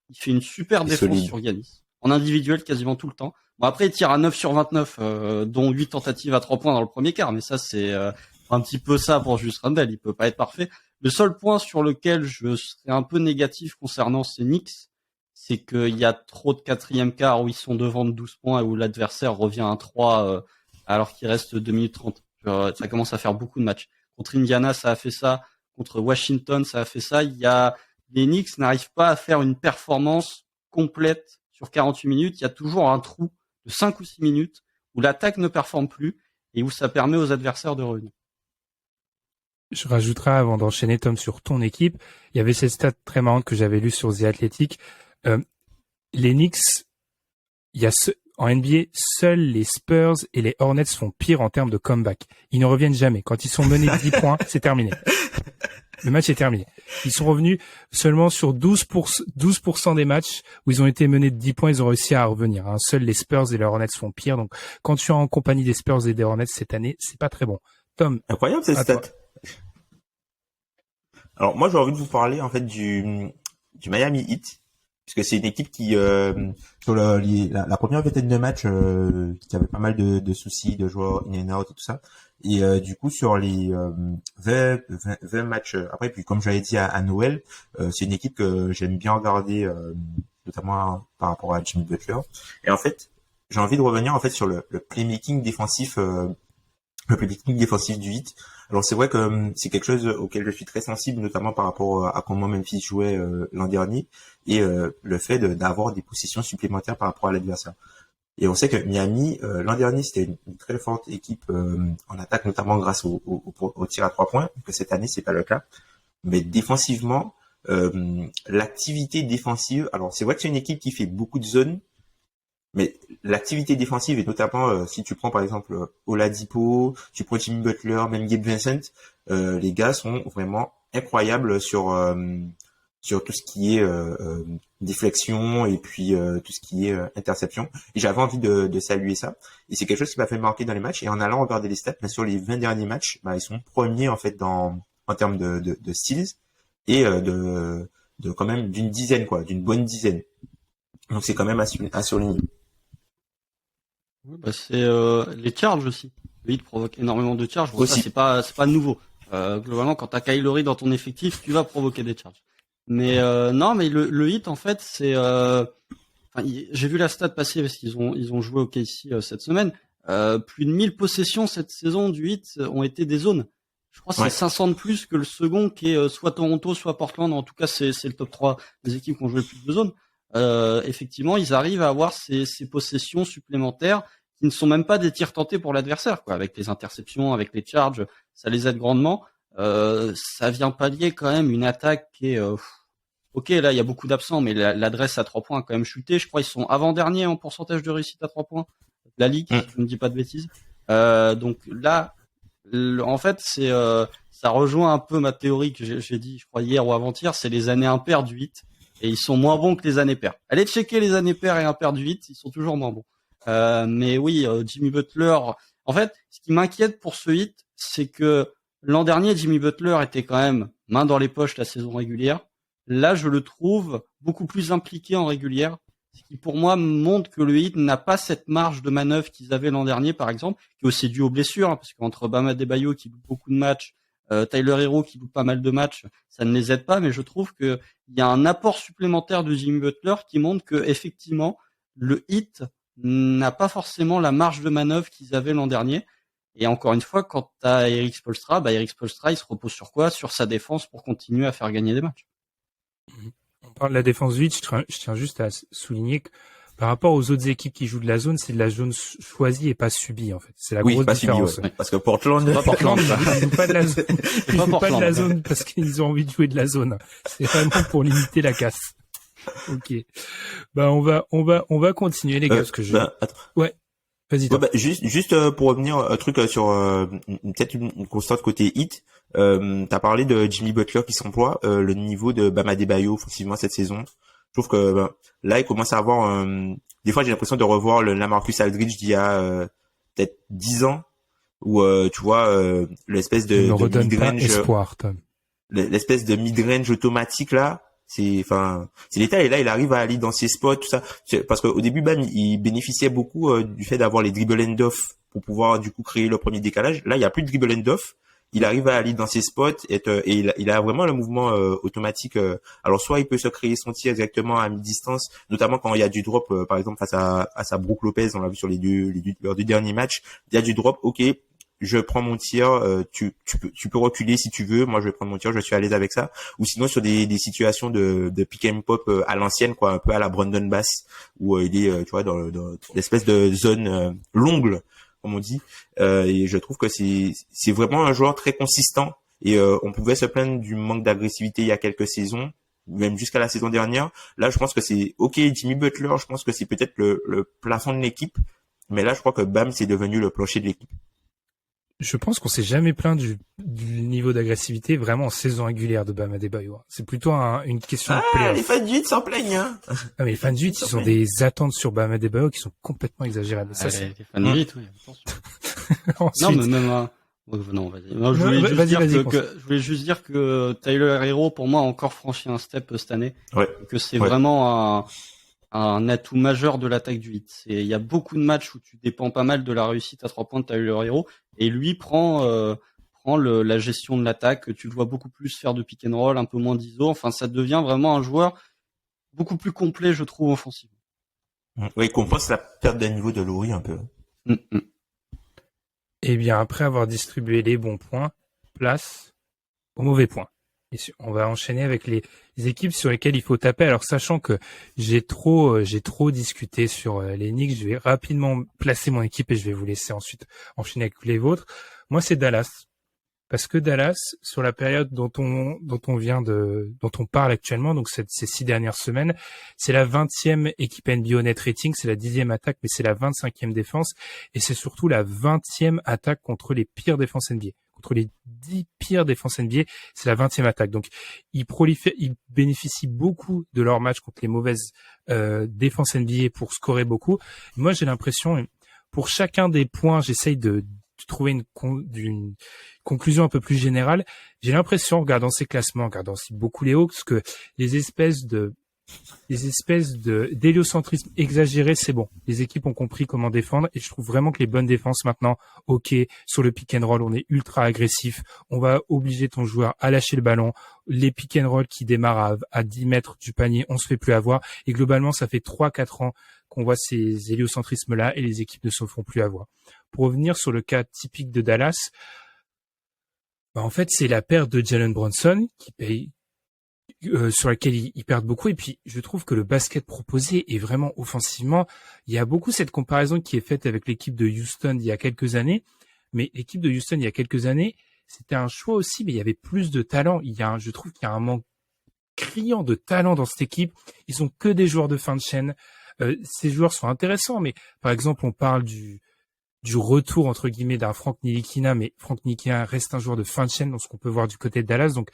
il fait une super défense sur Giannis. En individuel quasiment tout le temps. Bon, après, il tire à 9 sur 29, dont 8 tentatives à 3 points dans le premier quart. Mais ça, c'est un petit peu ça pour Julius Randle. Il peut pas être parfait. Le seul point sur lequel je serais un peu négatif concernant ces Knicks, c'est qu'il y a trop de quatrième quart où ils sont devant de 12 points et où l'adversaire revient à 3 alors qu'il reste 2 minutes 30. Ça commence à faire beaucoup de matchs. Contre Indiana, ça a fait ça. Contre Washington, ça a fait ça. Les Knicks n'arrivent pas à faire une performance complète sur 48 minutes. Il y a toujours un trou de 5 ou 6 minutes où l'attaque ne performe plus et où ça permet aux adversaires de revenir. Je rajouterai avant d'enchaîner, Tom, sur ton équipe. Il y avait cette stat très marrante que j'avais lue sur The Athletic. Les Knicks, en NBA, seuls les Spurs et les Hornets font pire en termes de comeback. Ils ne reviennent jamais. Quand ils sont menés de 10 points, c'est terminé. Le match est terminé. Ils sont revenus seulement sur 12% des matchs où ils ont été menés de 10 points, ils ont réussi à revenir. Seuls les Spurs et les Hornets font pire. Donc, quand tu es en compagnie des Spurs et des Hornets cette année, c'est pas très bon. Tom. Incroyable cette stat. Alors, moi, j'ai envie de vous parler, en fait, du Miami Heat. Puisque c'est une équipe qui, sur la première vingtaine de matchs, qui avait pas mal de soucis de joueurs in and out et tout ça. Et du coup, sur les 20 matchs après, puis comme j'avais dit à Noël, c'est une équipe que j'aime bien regarder, notamment par rapport à Jimmy Butler. Et en fait, j'ai envie de revenir en fait sur le playmaking défensif, du Heat. Alors c'est vrai que c'est quelque chose auquel je suis très sensible, notamment par rapport à comment Memphis jouait l'an dernier et le fait d'avoir des possessions supplémentaires par rapport à l'adversaire. Et on sait que Miami, l'an dernier, c'était une très forte équipe en attaque, notamment grâce au tir à 3 points, que cette année, c'est pas le cas. Mais défensivement, l'activité défensive, alors c'est vrai que c'est une équipe qui fait beaucoup de zones, mais l'activité défensive, et notamment si tu prends par exemple Oladipo, tu prends Jimmy Butler, même Gabe Vincent, les gars sont vraiment incroyables sur tout ce qui est déflexion et puis tout ce qui est interception. Et j'avais envie de saluer ça. Et c'est quelque chose qui m'a fait marquer dans les matchs. Et en allant regarder les stats, sur les 20 derniers matchs, ils sont premiers en fait en termes de steals et de quand même d'une dizaine, d'une bonne dizaine. Donc c'est quand même à surligner. Oui, c'est les charges aussi. Le Heat provoque énormément de charges. Aussi. Ça, c'est pas nouveau. Globalement, quand t'as Kyle Lowry dans ton effectif, tu vas provoquer des charges. Mais non, mais le Heat en fait, c'est. J'ai vu la stat passer parce qu'ils ont joué au KC cette semaine. Plus de 1000 possessions cette saison du Heat ont été des zones. Je crois que c'est 500 de plus que le second qui est soit Toronto, soit Portland. En tout cas, c'est le top 3 des équipes qui ont joué le plus de zones. Effectivement, ils arrivent à avoir ces possessions supplémentaires qui ne sont même pas des tirs tentés pour l'adversaire, avec les interceptions, avec les charges, ça les aide grandement. Ça vient pallier quand même une attaque qui est ok, là il y a beaucoup d'absents, mais l'adresse à 3 points a quand même chuté. Je crois qu'ils sont avant-dernier en pourcentage de réussite à 3 points. La ligue, si je ne dis pas de bêtises. Donc là, en fait, ça rejoint un peu ma théorie que j'ai dit, je crois hier ou avant-hier, c'est les années impaires du Heat. Et ils sont moins bons que les années paires. Allez checker les années paires et impaires du Heat, ils sont toujours moins bons. Mais oui, Jimmy Butler. En fait, ce qui m'inquiète pour ce Heat, c'est que l'an dernier, Jimmy Butler était quand même main dans les poches la saison régulière. Là, je le trouve beaucoup plus impliqué en régulière, ce qui pour moi montre que le Heat n'a pas cette marge de manœuvre qu'ils avaient l'an dernier, par exemple, qui est aussi dû aux blessures, parce qu'entre Bam Adebayo qui loupe beaucoup de matchs, Tyler Hero qui loupe pas mal de matchs, ça ne les aide pas, mais je trouve que il y a un apport supplémentaire de Jimmy Butler qui montre que effectivement le Heat n'a pas forcément la marge de manœuvre qu'ils avaient l'an dernier. Et encore une fois, quand t'as Erik Spoelstra, il se repose sur quoi? Sur sa défense pour continuer à faire gagner des matchs. On parle de la défense du Heat, je tiens juste à souligner que par rapport aux autres équipes qui jouent de la zone, c'est de la zone choisie et pas subie, en fait. C'est la grosse différence. Subi, ouais. Parce que Portland, ils jouent pas de la zone. Ils jouent pas de la zone parce qu'ils ont envie de jouer de la zone. C'est vraiment pour limiter la casse. Ok. Bah on va continuer les gars parce que Attends. Ouais. Vas-y. Ouais, juste pour revenir un truc sur peut-être une constante côté hit. T'as parlé de Jimmy Butler qui s'emploie, le niveau de Bam Adebayo offensivement cette saison. Je trouve que là il commence à avoir des fois j'ai l'impression de revoir le Lamarcus Aldridge d'il y a peut-être 10 ans où tu vois l'espèce Ne me de redonne pas mid-range espoir, Tom. l'espèce de mid-range automatique là, c'est l'état et là il arrive à aller dans ses spots tout ça. Parce qu'au début Bam il bénéficiait beaucoup du fait d'avoir les dribble and off pour pouvoir du coup créer le premier décalage. Là il y a plus de dribble and off. Il arrive à aller dans ses spots et il a vraiment le mouvement automatique. Alors soit il peut se créer son tir directement à mi-distance, notamment quand il y a du drop, par exemple face à Brook Lopez, on l'a vu sur leurs deux derniers matchs. Il y a du drop, ok, je prends mon tir, tu peux reculer si tu veux, moi je vais prendre mon tir, je suis à l'aise avec ça. Ou sinon sur des situations de pick and pop à l'ancienne, quoi, un peu à la Brandon Bass, où il est, tu vois, dans l'espèce de zone l'ongle, comme on dit. Et je trouve que c'est vraiment un joueur très consistant. Et on pouvait se plaindre du manque d'agressivité il y a quelques saisons, même jusqu'à la saison dernière. Là, je pense que c'est ok, Jimmy Butler, je pense que c'est peut-être le plafond de l'équipe. Mais là, je crois que Bam, c'est devenu le plancher de l'équipe. Je pense qu'on s'est jamais plaint du niveau d'agressivité vraiment en saison régulière de Bam Adebayo. C'est plutôt une question de playoff. Les fans du 8 s'en plaignent, hein. Ah, mais les fans du 8, ils ont des attentes sur Bam Adebayo qui sont complètement exagérées. Ça, les fans du 8, oui, attention. Ensuite... Non, mais même, non, vas-y. Moi, je voulais juste dire que Tyler Hero, pour moi, a encore franchi un step cette année. Ouais. Que c'est vraiment un atout majeur de l'attaque du 8. Il y a beaucoup de matchs où tu dépends pas mal de la réussite à 3 points de Tyler Hero, et lui prend la gestion de l'attaque. Tu le vois beaucoup plus faire de pick and roll, un peu moins d'ISO. Enfin, ça devient vraiment un joueur beaucoup plus complet, je trouve, offensivement. Oui, il compense la perte de niveau de Laurie un peu. Eh bien, après avoir distribué les bons points, place aux mauvais points. Et on va enchaîner avec les équipes sur lesquelles il faut taper. Alors, sachant que j'ai trop discuté sur les Knicks, je vais rapidement placer mon équipe et je vais vous laisser ensuite enchaîner avec les vôtres. Moi, c'est Dallas. Parce que Dallas, sur la période dont on parle actuellement, donc ces 6 dernières semaines, c'est la 20e équipe NBA net rating, c'est la 10e attaque, mais c'est la 25e défense, et c'est surtout la 20e attaque contre les pires défenses NBA. Contre les 10 pires défenses NBA, c'est la 20e attaque. Donc, ils bénéficient beaucoup de leur match contre les mauvaises défenses NBA pour scorer beaucoup. Moi, j'ai l'impression, pour chacun des points, j'essaye de trouver une conclusion un peu plus générale. J'ai l'impression, en regardant ces classements, en regardant aussi beaucoup les Hawks, que les espèces d'héliocentrisme exagéré, c'est bon. Les équipes ont compris comment défendre et je trouve vraiment que les bonnes défenses maintenant, ok, sur le pick and roll, on est ultra agressif. On va obliger ton joueur à lâcher le ballon. Les pick and roll qui démarrent à 10 mètres du panier, on se fait plus avoir. Et globalement, ça fait 3-4 ans qu'on voit ces héliocentrismes-là et les équipes ne se font plus avoir. Pour revenir sur le cas typique de Dallas, en fait, c'est la perte de Jalen Brunson qui paye, sur laquelle ils perdent beaucoup. Et puis, je trouve que le basket proposé est vraiment offensivement. Il y a beaucoup cette comparaison qui est faite avec l'équipe de Houston il y a quelques années. Mais l'équipe de Houston il y a quelques années, c'était un choix aussi, mais il y avait plus de talent. Je trouve qu'il y a un manque criant de talent dans cette équipe. Ils ont que des joueurs de fin de chaîne. Ces joueurs sont intéressants, mais par exemple, on parle du retour entre guillemets d'un Frank Ntilikina, mais Frank Ntilikina reste un joueur de fin de chaîne dans ce qu'on peut voir du côté de Dallas. Donc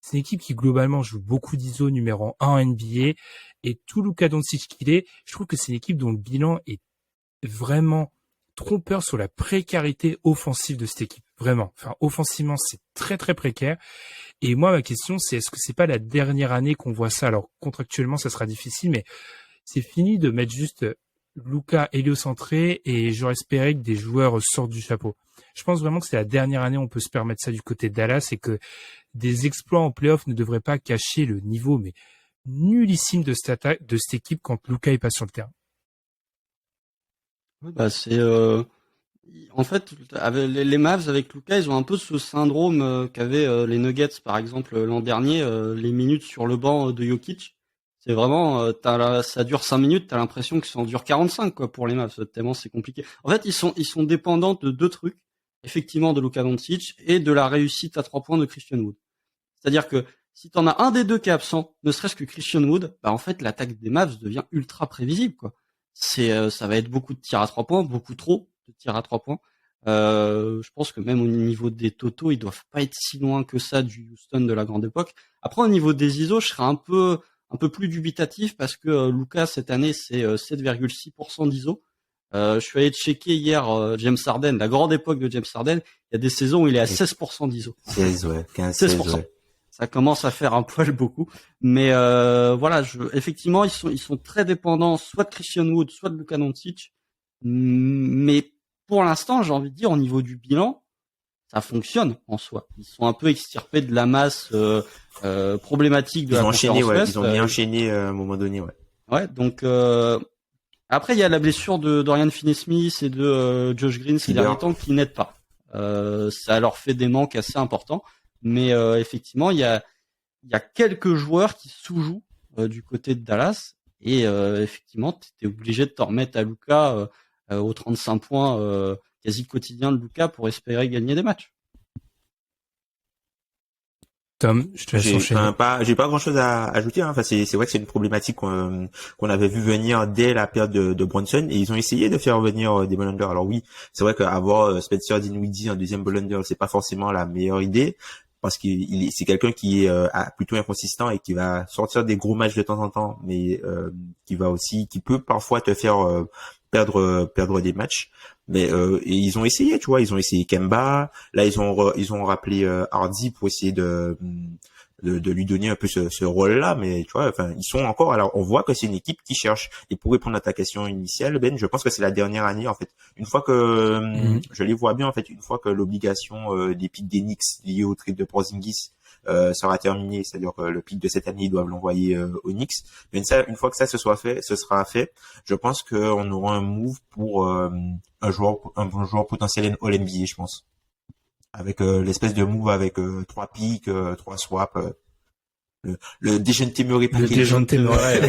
c'est une équipe qui globalement joue beaucoup d'ISO, numéro 1 en NBA, et tout Luka Doncic qu'il est, je trouve que c'est une équipe dont le bilan est vraiment trompeur sur la précarité offensive de cette équipe. Vraiment. Enfin, offensivement, c'est très très précaire. Et moi, ma question, c'est est-ce que c'est pas la dernière année qu'on voit ça? Alors contractuellement, ça sera difficile, mais c'est fini de mettre juste Luka héliocentré et j'aurais espéré que des joueurs sortent du chapeau. Je pense vraiment que c'est la dernière année où on peut se permettre ça du côté de Dallas et que des exploits en playoff ne devraient pas cacher le niveau mais nullissime de cette équipe quand Luka est pas sur le terrain. Bah c'est en fait avec les Mavs avec Luka, ils ont un peu ce syndrome qu'avaient les Nuggets par exemple l'an dernier, les minutes sur le banc de Jokic. C'est vraiment, ça dure 5 minutes, t'as l'impression que ça en dure 45, quoi, pour les Mavs, tellement c'est compliqué. En fait, ils sont dépendants de 2 trucs. Effectivement, de Luka Doncic et de la réussite à 3 points de Christian Wood. C'est-à-dire que si t'en as un des deux qui est absent, ne serait-ce que Christian Wood, bah en fait l'attaque des Mavs devient ultra prévisible, quoi. Ça va être beaucoup de tirs à 3 points, beaucoup trop de tirs à 3 points. Je pense que même au niveau des totaux, ils doivent pas être si loin que ça du Houston de la grande époque. Après, au niveau des ISO, je serais un peu plus dubitatif parce que Luka cette année c'est 7,6% d'ISO. Je suis allé checker hier James Harden, la grande époque de James Harden. Il y a des saisons où il est à 16% d'ISO. 16, ouais, 15, 16%. 16, ouais. Ça commence à faire un poil beaucoup, mais voilà, effectivement, ils sont très dépendants soit de Christian Wood, soit de Luka Doncic. Mais pour l'instant, j'ai envie de dire, au niveau du bilan, ça fonctionne en soi. Ils sont un peu extirpés de la masse problématique de Ils la ont enchaîné, conférence ouais. Ouest. Ils ont bien enchaîné à un moment donné, ouais. Ouais, donc après il y a la blessure de Dorian Finney-Smith et de Josh Green ces derniers temps qui n'aident pas. Ça leur fait des manques assez importants, mais effectivement il y a quelques joueurs qui sous-jouent du côté de Dallas et effectivement tu es obligé de t'en remettre à Luka aux 35 points quasi quotidiens de Luka pour espérer gagner des matchs. Tom, je te laisse enchaîner. J'ai pas grand chose à ajouter, hein. Enfin, c'est vrai que c'est une problématique qu'on avait vu venir dès la période de Brunson, et ils ont essayé de faire venir des ball handlers. Alors oui, c'est vrai qu'avoir Spencer Dinwiddie en deuxième ball handler, c'est pas forcément la meilleure idée, parce que c'est quelqu'un qui est plutôt inconsistant et qui va sortir des gros matchs de temps en temps, mais qui peut parfois te faire perdre des matchs. Mais et ils ont essayé, tu vois, ils ont essayé Kemba. Là, ils ont rappelé Hardy pour essayer de lui donner un peu ce rôle-là. Mais tu vois, enfin, ils sont encore. Alors, on voit que c'est une équipe qui cherche. Et pour répondre à ta question initiale, Ben, je pense que c'est la dernière année en fait. Une fois que je les vois bien en fait, une fois que l'obligation des pics des Knicks liés au trade de Porzingis sera terminé, c'est-à-dire que le pic de cette année, ils doivent l'envoyer aux Knicks. Mais une fois que ça ce sera fait, je pense qu'on aura un move pour un bon joueur potentiel All-NBA, je pense. Avec l'espèce de move avec 3 picks, 3 swaps, le Dejounte Murray package. Le Dejounte Murray.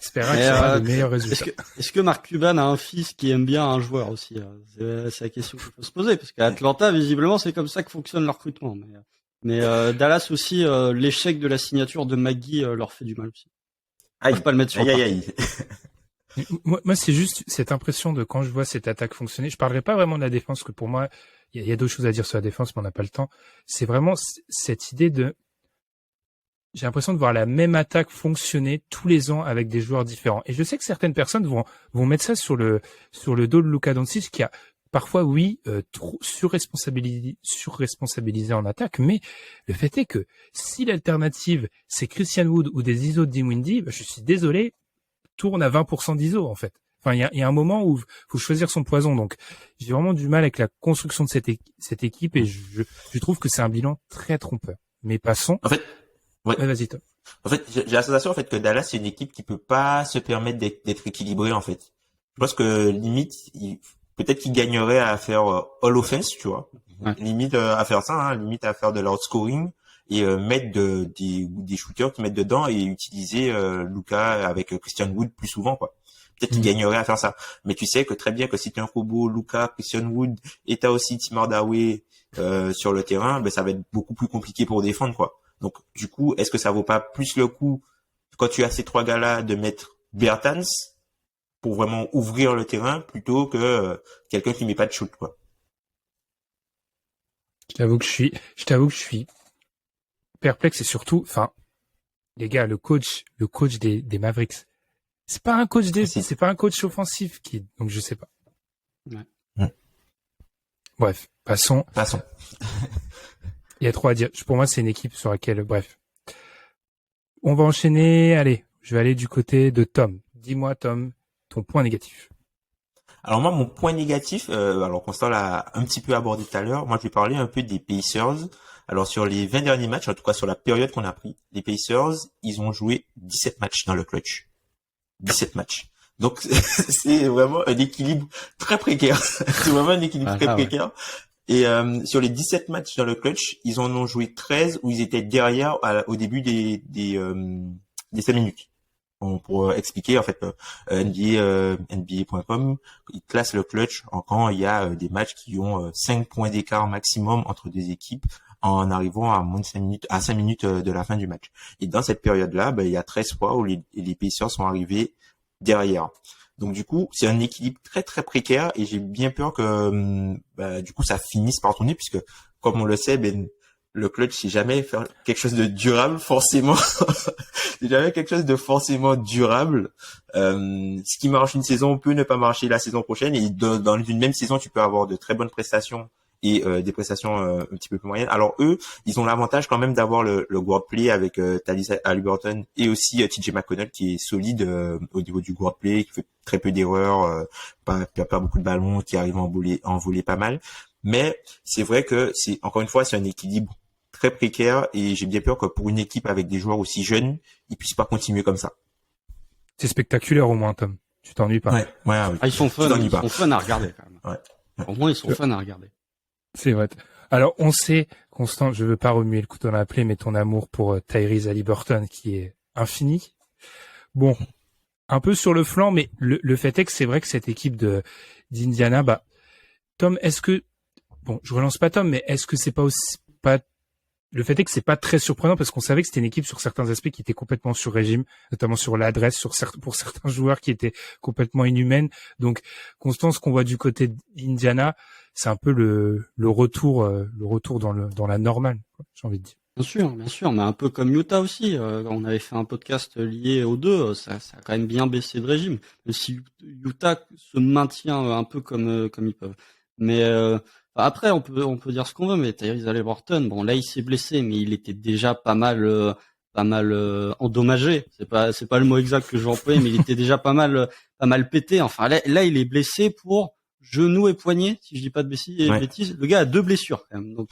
Espérons qu'il aura le meilleur résultat. Est-ce que Mark Cuban a un fils qui aime bien un joueur aussi? C'est la question qu'il faut se poser, parce qu'à Atlanta, visiblement, c'est comme ça que fonctionne leur recrutement. Mais Dallas aussi, l'échec de la signature de McGee leur fait du mal aussi. Ils peuvent pas le mettre sur le parquet. Moi, c'est juste cette impression de quand je vois cette attaque fonctionner. Je parlerai pas vraiment de la défense, que pour moi, il y a d'autres choses à dire sur la défense, mais on n'a pas le temps. C'est vraiment cette idée de, j'ai l'impression de voir la même attaque fonctionner tous les ans avec des joueurs différents. Et je sais que certaines personnes vont mettre ça sur le dos de Luka Doncic, qui a parfois, oui, trop surresponsabilisé en attaque, mais le fait est que si l'alternative c'est Christian Wood ou des ISO de Dinwiddie, je suis désolé, tourne à 20% d'ISO en fait. Enfin, il y a un moment où faut choisir son poison. Donc, j'ai vraiment du mal avec la construction de cette équipe, et je trouve que c'est un bilan très trompeur. Mais passons. En fait, ouais. Vas-y, Tom. En fait, j'ai la sensation en fait que Dallas c'est une équipe qui peut pas se permettre d'être équilibrée en fait. Je pense que limite, peut-être qu'ils gagneraient à faire all offense, tu vois. Ouais. Limite à faire ça, hein, limite à faire de l'outscoring et mettre des shooters qui mettent dedans et utiliser Luka avec Christian Wood plus souvent, quoi. Peut-être qu'ils gagneraient à faire ça. Mais tu sais que très bien que si tu as un combo Luka, Christian Wood et t'as aussi Tim Hardaway sur le terrain, ben ça va être beaucoup plus compliqué pour défendre, quoi. Donc du coup, est-ce que ça vaut pas plus le coup quand tu as ces trois gars-là de mettre Bertans pour vraiment ouvrir le terrain plutôt que quelqu'un qui met pas de shoot, quoi. Je t'avoue que je suis perplexe, et surtout, enfin, les gars, le coach des Mavericks, c'est pas un coach offensif donc je sais pas. Ouais. Bref, passons. Il y a trop à dire. Pour moi, c'est une équipe sur laquelle, bref. On va enchaîner. Allez, je vais aller du côté de Tom. Dis-moi, Tom, ton point négatif. Alors moi, mon point négatif, alors Constant l'a un petit peu abordé tout à l'heure, moi je vais parler un peu des Pacers. Alors sur les 20 derniers matchs, en tout cas sur la période qu'on a pris, les Pacers, ils ont joué 17 matchs dans le clutch. 17 matchs. Donc c'est vraiment un équilibre très précaire. C'est vraiment un équilibre très précaire. Et sur les 17 matchs dans le clutch, ils en ont joué 13 où ils étaient derrière au début des 5 minutes. Pour expliquer, en fait, NBA.com, ils classent le clutch quand il y a des matchs qui ont 5 points d'écart maximum entre deux équipes en arrivant à moins de 5 minutes de la fin du match. Et dans cette période-là, il y a 13 fois où les Pacers sont arrivés derrière. Donc du coup, c'est un équilibre très très précaire et j'ai bien peur que du coup ça finisse par tourner puisque comme on le sait, le clutch c'est jamais faire quelque chose de durable forcément. C'est jamais quelque chose de forcément durable. Ce qui marche une saison peut ne pas marcher la saison prochaine et dans une même saison tu peux avoir de très bonnes prestations et des prestations un petit peu plus moyennes. Alors eux, ils ont l'avantage quand même d'avoir le wordplay avec Thalys Haliburton et aussi TJ McConnell qui est solide au niveau du wordplay, qui fait très peu d'erreurs, pas beaucoup de ballons, qui arrive à en voler pas mal. Mais c'est vrai que encore une fois, c'est un équilibre très précaire et j'ai bien peur que pour une équipe avec des joueurs aussi jeunes, ils puissent pas continuer comme ça. C'est spectaculaire au moins, Tom. Tu t'ennuies pas. Ouais. Ils sont fun à regarder quand même. Ouais. Au moins, ils sont fun à regarder. C'est vrai. Alors, on sait, Constant, je veux pas remuer le couteau dans la plaie, mais ton amour pour Tyrese Haliburton qui est infini. Bon, un peu sur le flanc, mais le fait est que c'est vrai que cette équipe d'Indiana, Tom, je relance pas Tom, mais est-ce que c'est pas le fait est que c'est pas très surprenant parce qu'on savait que c'était une équipe sur certains aspects qui était complètement sur régime, notamment sur l'adresse, pour certains joueurs qui étaient complètement inhumaines. Donc, Constant, ce qu'on voit du côté d'Indiana, c'est un peu le retour dans la normale, j'ai envie de dire. Bien sûr, mais un peu comme Utah aussi. On avait fait un podcast lié aux deux, ça a quand même bien baissé de régime. Même si Utah se maintient un peu comme ils peuvent. Mais après, on peut dire ce qu'on veut, mais Tyrese Haliburton, bon là il s'est blessé, mais il était déjà pas mal endommagé. C'est pas le mot exact que je vais employer, mais il était déjà pas mal pété. Enfin là il est blessé pour genou et poignet, si je dis pas de bêtises. Le gars a 2 blessures quand même. Donc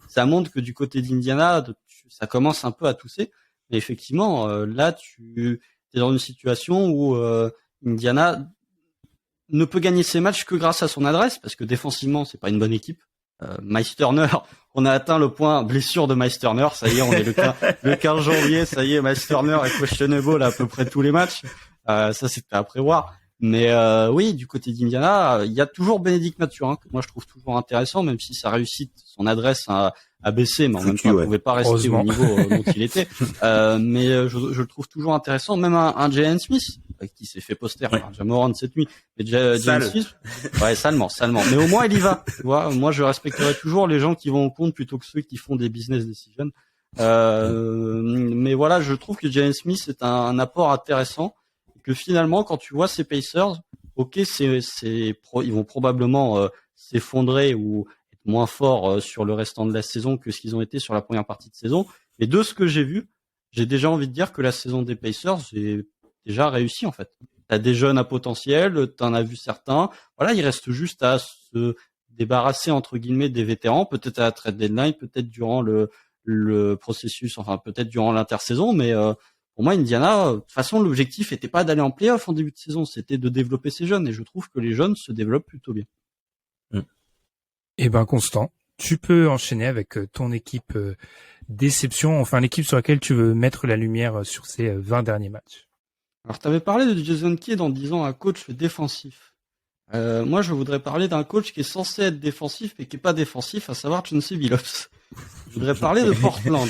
ça montre que du côté d'Indiana, ça commence un peu à tousser. Mais effectivement, là tu es dans une situation où Indiana ne peut gagner ses matchs que grâce à son adresse, parce que défensivement, c'est pas une bonne équipe. Miles Turner, on a atteint le point blessure de Miles Turner. Ça y est, on est le 15 janvier. Ça y est, Miles Turner est questionable à peu près tous les matchs. Ça, c'était à prévoir. Mais oui, du côté d'Indiana, il y a toujours Bénédicte Mathurin, que moi je trouve toujours intéressant, même si sa réussite, son adresse a baissé, mais en même temps, il pouvait pas rester au niveau dont il était. Mais je le trouve toujours intéressant, même un Jalen Smith, qui s'est fait poster par Ja Morant cette nuit. Mais Jalen Smith, salement. Mais au moins il y va. Tu vois, moi je respecterai toujours les gens qui vont au compte plutôt que ceux qui font des business decisions. Mais voilà, je trouve que Jalen Smith est un apport intéressant. Que finalement, quand tu vois ces Pacers, ok, ils vont probablement s'effondrer ou être moins forts sur le restant de la saison que ce qu'ils ont été sur la première partie de saison. Mais de ce que j'ai vu, j'ai déjà envie de dire que la saison des Pacers est déjà réussie en fait. T'as des jeunes à potentiel, t'en as vu certains. Voilà, il reste juste à se débarrasser entre guillemets des vétérans, peut-être à la trade deadline, peut-être durant le processus, enfin peut-être durant l'intersaison, mais pour moi, Indiana, de toute façon, l'objectif n'était pas d'aller en play-off en début de saison, c'était de développer ces jeunes, et je trouve que les jeunes se développent plutôt bien. Eh ben, Constant, tu peux enchaîner avec ton équipe déception, enfin l'équipe sur laquelle tu veux mettre la lumière sur ces 20 derniers matchs. Alors, tu avais parlé de Jason Kidd en disant un coach défensif. Moi, je voudrais parler d'un coach qui est censé être défensif, mais qui est pas défensif, à savoir Chauncey Billups. Je voudrais parler de Portland.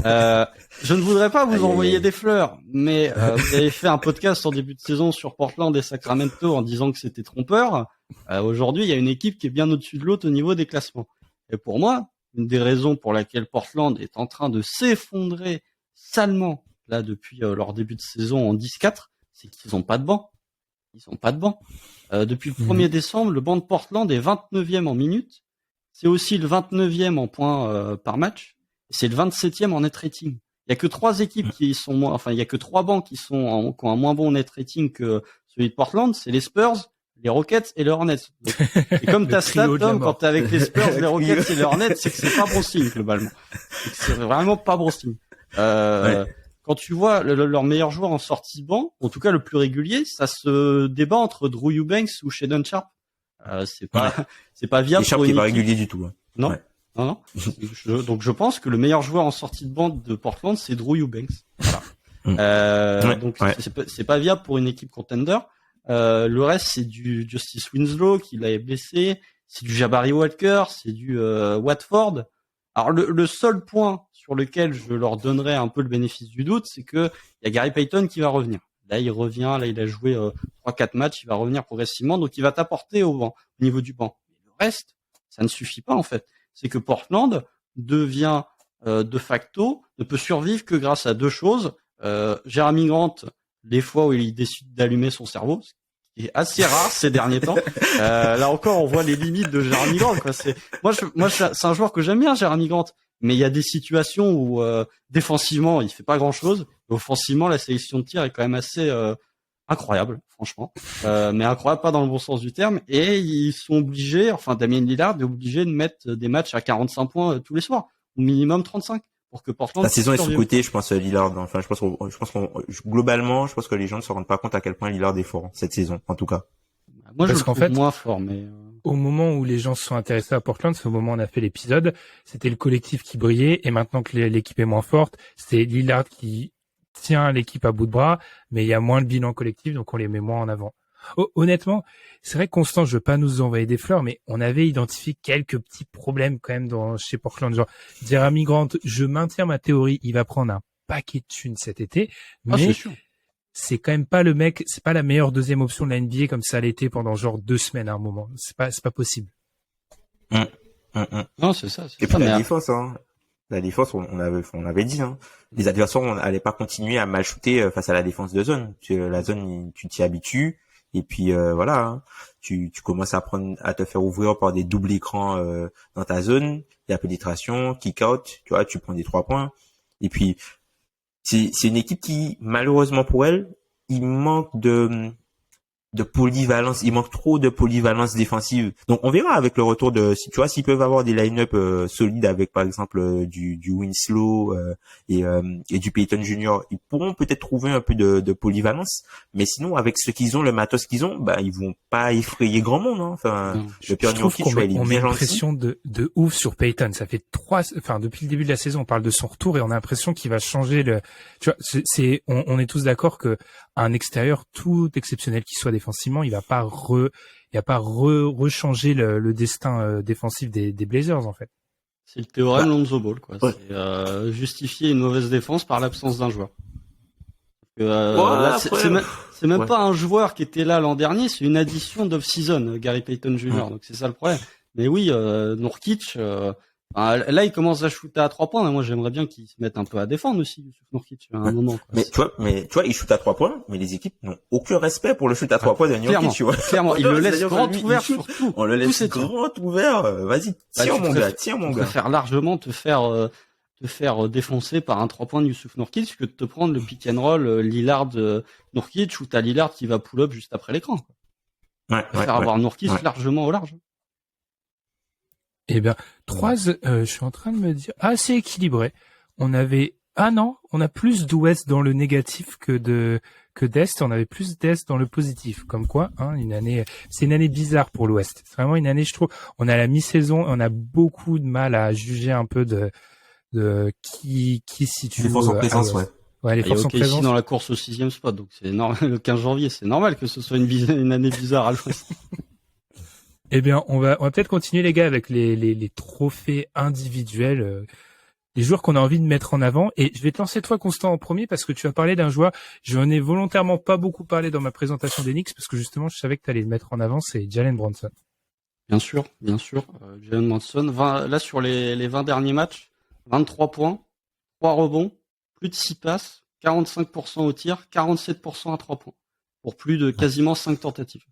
Je ne voudrais pas vous envoyer des fleurs, mais vous avez fait un podcast en début de saison sur Portland et Sacramento en disant que c'était trompeur. Aujourd'hui, il y a une équipe qui est bien au-dessus de l'autre au niveau des classements. Et pour moi, une des raisons pour laquelle Portland est en train de s'effondrer salement là depuis leur début de saison en 10-4, c'est qu'ils n'ont pas de banc. Ils n'ont pas de banc. Depuis le 1er décembre, le banc de Portland est 29e en minutes. C'est aussi le 29e en points par match. C'est le 27e en net rating. Il y a que 3 équipes qui sont moins, enfin, il y a que 3 bancs qui ont un moins bon net rating que celui de Portland. C'est les Spurs, les Rockets et les Hornets. Donc, et comme ta stat, Tom, quand t'es avec les Spurs, les Rockets et les Hornets, c'est que c'est pas bon signe, globalement. C'est vraiment pas bon signe. Quand tu vois leur meilleur joueur en sortie de banc, en tout cas le plus régulier, ça se débat entre Drew Eubanks ou Shaedon Sharpe. C'est pas viable. Sharpe qui est pas régulier du tout. Hein. Non. Ouais. Non. Donc je pense que le meilleur joueur en sortie de banc de Portland, c'est Drew Eubanks. Voilà. Donc c'est pas viable pour une équipe contender. Le reste, c'est du Justice Winslow qui l'avait blessé, c'est du Jabari Walker, c'est du Watford. Alors le seul point sur lequel je leur donnerais un peu le bénéfice du doute, c'est que il y a Gary Payton qui va revenir. Là, il revient, là il a joué 3-4 matchs, il va revenir progressivement, donc il va t'apporter au niveau du banc. Le reste, ça ne suffit pas en fait. C'est que Portland devient de facto, ne peut survivre que grâce à deux choses. Jeremy Grant, les fois où il décide d'allumer son cerveau, ce qui est assez rare ces derniers temps. Là encore, on voit les limites de Jeremy Grant, quoi. Moi, c'est un joueur que j'aime bien, Jeremy Grant. Mais il y a des situations où défensivement, il fait pas grand-chose. Offensivement, la sélection de tir est quand même assez incroyable, franchement. Mais incroyable, pas dans le bon sens du terme. Et ils sont obligés, enfin Damien Lillard est obligé de mettre des matchs à 45 points tous les soirs, au minimum 35, pour que Portland. La saison est sous-cotée, je pense, Lillard. Enfin, je pense qu'on globalement, je pense que les gens ne se rendent pas compte à quel point Lillard est fort cette saison, en tout cas. Moi, je le trouve moins fort, mais au moment où les gens se sont intéressés à Portland, c'est au moment où on a fait l'épisode, c'était le collectif qui brillait, et maintenant que l'équipe est moins forte, c'est Lillard qui tient l'équipe à bout de bras, mais il y a moins de bilan collectif, donc on les met moins en avant. Honnêtement, c'est vrai que Constant, je veux pas nous envoyer des fleurs, mais on avait identifié quelques petits problèmes quand même chez Portland. Genre, Jeremy Grant, je maintiens ma théorie, il va prendre un paquet de thunes cet été, mais c'est quand même pas le mec, c'est pas la meilleure deuxième option de la NBA comme ça l'était pendant genre 2 semaines à un moment. C'est pas possible. Non, c'est ça. Et puis la défense, la défense, on avait dit, les adversaires, on allait pas continuer à mal shooter face à la défense de zone. La zone, tu t'y habitues. Et puis voilà, tu commences à te faire ouvrir par des doubles écrans dans ta zone. Il y a pénétration, kick out, tu vois, tu prends des 3 points. Et puis c'est une équipe qui, malheureusement pour elle, il manque de polyvalence, il manque trop de polyvalence défensive. Donc on verra avec le retour tu vois, s'ils peuvent avoir des line-up solides avec par exemple du Winslow et du Payton Jr., ils pourront peut-être trouver un peu de polyvalence, mais sinon avec ce qu'ils ont, le matos qu'ils ont, ils vont pas effrayer grand monde, Enfin, je trouve qu'on met une pression de ouf sur Payton. Ça fait depuis le début de la saison, on parle de son retour et on a l'impression qu'il va changer tu vois, on est tous d'accord que un extérieur tout exceptionnel qui soit défensivement, il va pas rechanger le destin défensif des Blazers en fait. C'est le théorème Lonzo Ball, quoi. Ouais. C'est justifier une mauvaise défense par l'absence d'un joueur. C'est même pas un joueur qui était là l'an dernier, c'est une addition d'off-season, Gary Payton Jr. Donc c'est ça le problème. Mais oui, Nurkic, là il commence à shooter à 3 points. Moi j'aimerais bien qu'il se mette un peu à défendre aussi, Nurkic, à un moment. Quoi. Mais tu vois, il shoot à 3 points, mais les équipes n'ont aucun respect pour le shoot à 3 points de Nurkic, tu vois. Clairement, il le laisse grand ouvert surtout. On le laisse grand ouvert. Vas-y, tiens mon gars. Je préfère largement te faire défoncer par un 3 points de Yusuf Nurkic que de te prendre le pick and roll Lillard Nurkic où t'as Lillard qui va pull up juste après l'écran. Ouais, avoir Nurkic largement au large. Eh bien, je suis en train de me dire, c'est équilibré. On a plus d'Ouest dans le négatif que d'Est. On avait plus d'Est dans le positif. Comme quoi, c'est une année bizarre pour l'Ouest. C'est vraiment une année, je trouve. On a la mi-saison, on a beaucoup de mal à juger un peu de qui se situe. Les forces en présence, les forces en présence. Ici dans la course au 6e spot, donc c'est normal, le 15 janvier, c'est normal que ce soit une année bizarre à l'Ouest. Eh bien, on va peut-être continuer les gars avec les trophées individuels, les joueurs qu'on a envie de mettre en avant. Et je vais te lancer toi, Constant, en premier parce que tu as parlé d'un joueur. Je n'en ai volontairement pas beaucoup parlé dans ma présentation des Knicks parce que justement, je savais que tu allais le mettre en avant. C'est Jalen Brunson. Bien sûr. Jalen Brunson. Là sur les 20 derniers matchs, 23 points, 3 rebonds, plus de 6 passes, 45% au tir, 47% à 3 points pour plus de quasiment 5 tentatives.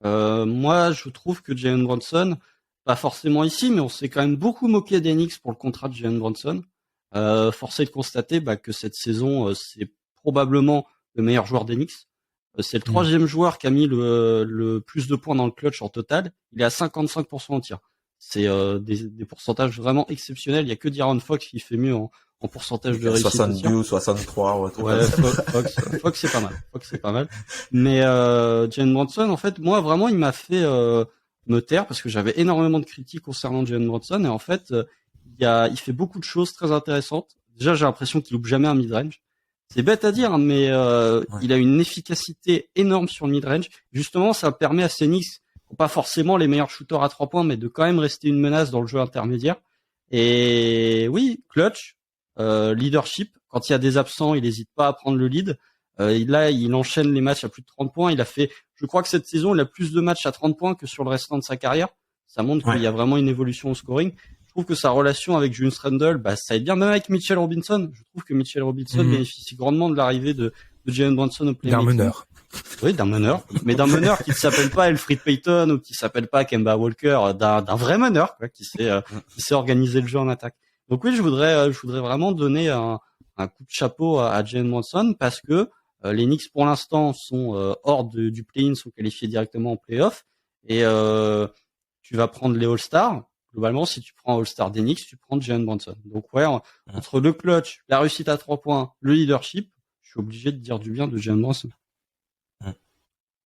Moi, je trouve que Jalen Brunson, pas forcément ici, mais on s'est quand même beaucoup moqué des Knicks pour le contrat de Jalen Brunson. Force est de constater que cette saison, c'est probablement le meilleur joueur des Knicks. C'est le 3e joueur qui a mis le plus de points dans le clutch en total. Il est à 55% au tir. C'est des pourcentages vraiment exceptionnels. Il y a que De'Aaron Fox qui fait mieux en pourcentage de réussite. 72, 63, Fox c'est pas mal. Mais Jalen Brunson, en fait, moi vraiment, il m'a fait me taire parce que j'avais énormément de critiques concernant Jalen Brunson et en fait, il fait beaucoup de choses très intéressantes. Déjà, j'ai l'impression qu'il loupe jamais un mid-range. C'est bête à dire, mais il a une efficacité énorme sur le mid-range. Justement, ça permet à ces Knicks, pas forcément les meilleurs shooters à 3 points, mais de quand même rester une menace dans le jeu intermédiaire. Et oui, clutch, leadership. Quand il y a des absents, il n'hésite pas à prendre le lead. Là, il enchaîne les matchs à plus de 30 points. Je crois que cette saison, il a plus de matchs à 30 points que sur le restant de sa carrière. Ça montre qu'il y a vraiment une évolution au scoring. Je trouve que sa relation avec Julius Randle, ça aide bien, même avec Mitchell Robinson. Je trouve que Mitchell Robinson bénéficie grandement de l'arrivée de Jalen Brunson au playmaking. D'un meneur. Oui, d'un meneur. Mais d'un meneur qui ne s'appelle pas Elfrid Payton ou qui s'appelle pas Kemba Walker, d'un vrai meneur, quoi, qui sait organiser le jeu en attaque. Donc oui, je voudrais vraiment donner un coup de chapeau à Jalen Brunson parce que les Knicks pour l'instant sont hors du play-in, sont qualifiés directement en play-off et tu vas prendre les All-Stars. Globalement, si tu prends All-Star des Knicks, tu prends Jalen Brunson. Donc ouais, entre le clutch, la réussite à 3 points, le leadership, je suis obligé de dire du bien de Jalen Brunson.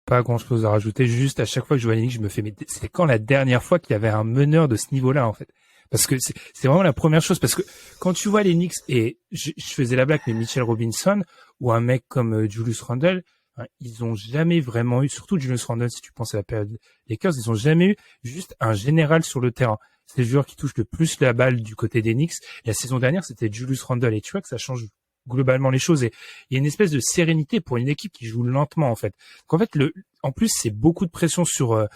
Pas grand chose à rajouter, juste à chaque fois que je vois les Knicks, je me fais, mais c'était quand la dernière fois qu'il y avait un meneur de ce niveau-là, en fait? Parce que c'est vraiment la première chose, parce que quand tu vois les Knicks, et je faisais la blague, mais Mitchell Robinson, ou un mec comme Julius Randle, hein, ils ont jamais vraiment eu, surtout Julius Randle, si tu penses à la période Lakers, ils ont jamais eu juste un général sur le terrain. C'est le joueur qui touche le plus la balle du côté des Knicks. La saison dernière, c'était Julius Randle, et tu vois que ça change globalement les choses, et il y a une espèce de sérénité pour une équipe qui joue lentement, en fait. Donc, en fait, en plus, c'est beaucoup de pression sur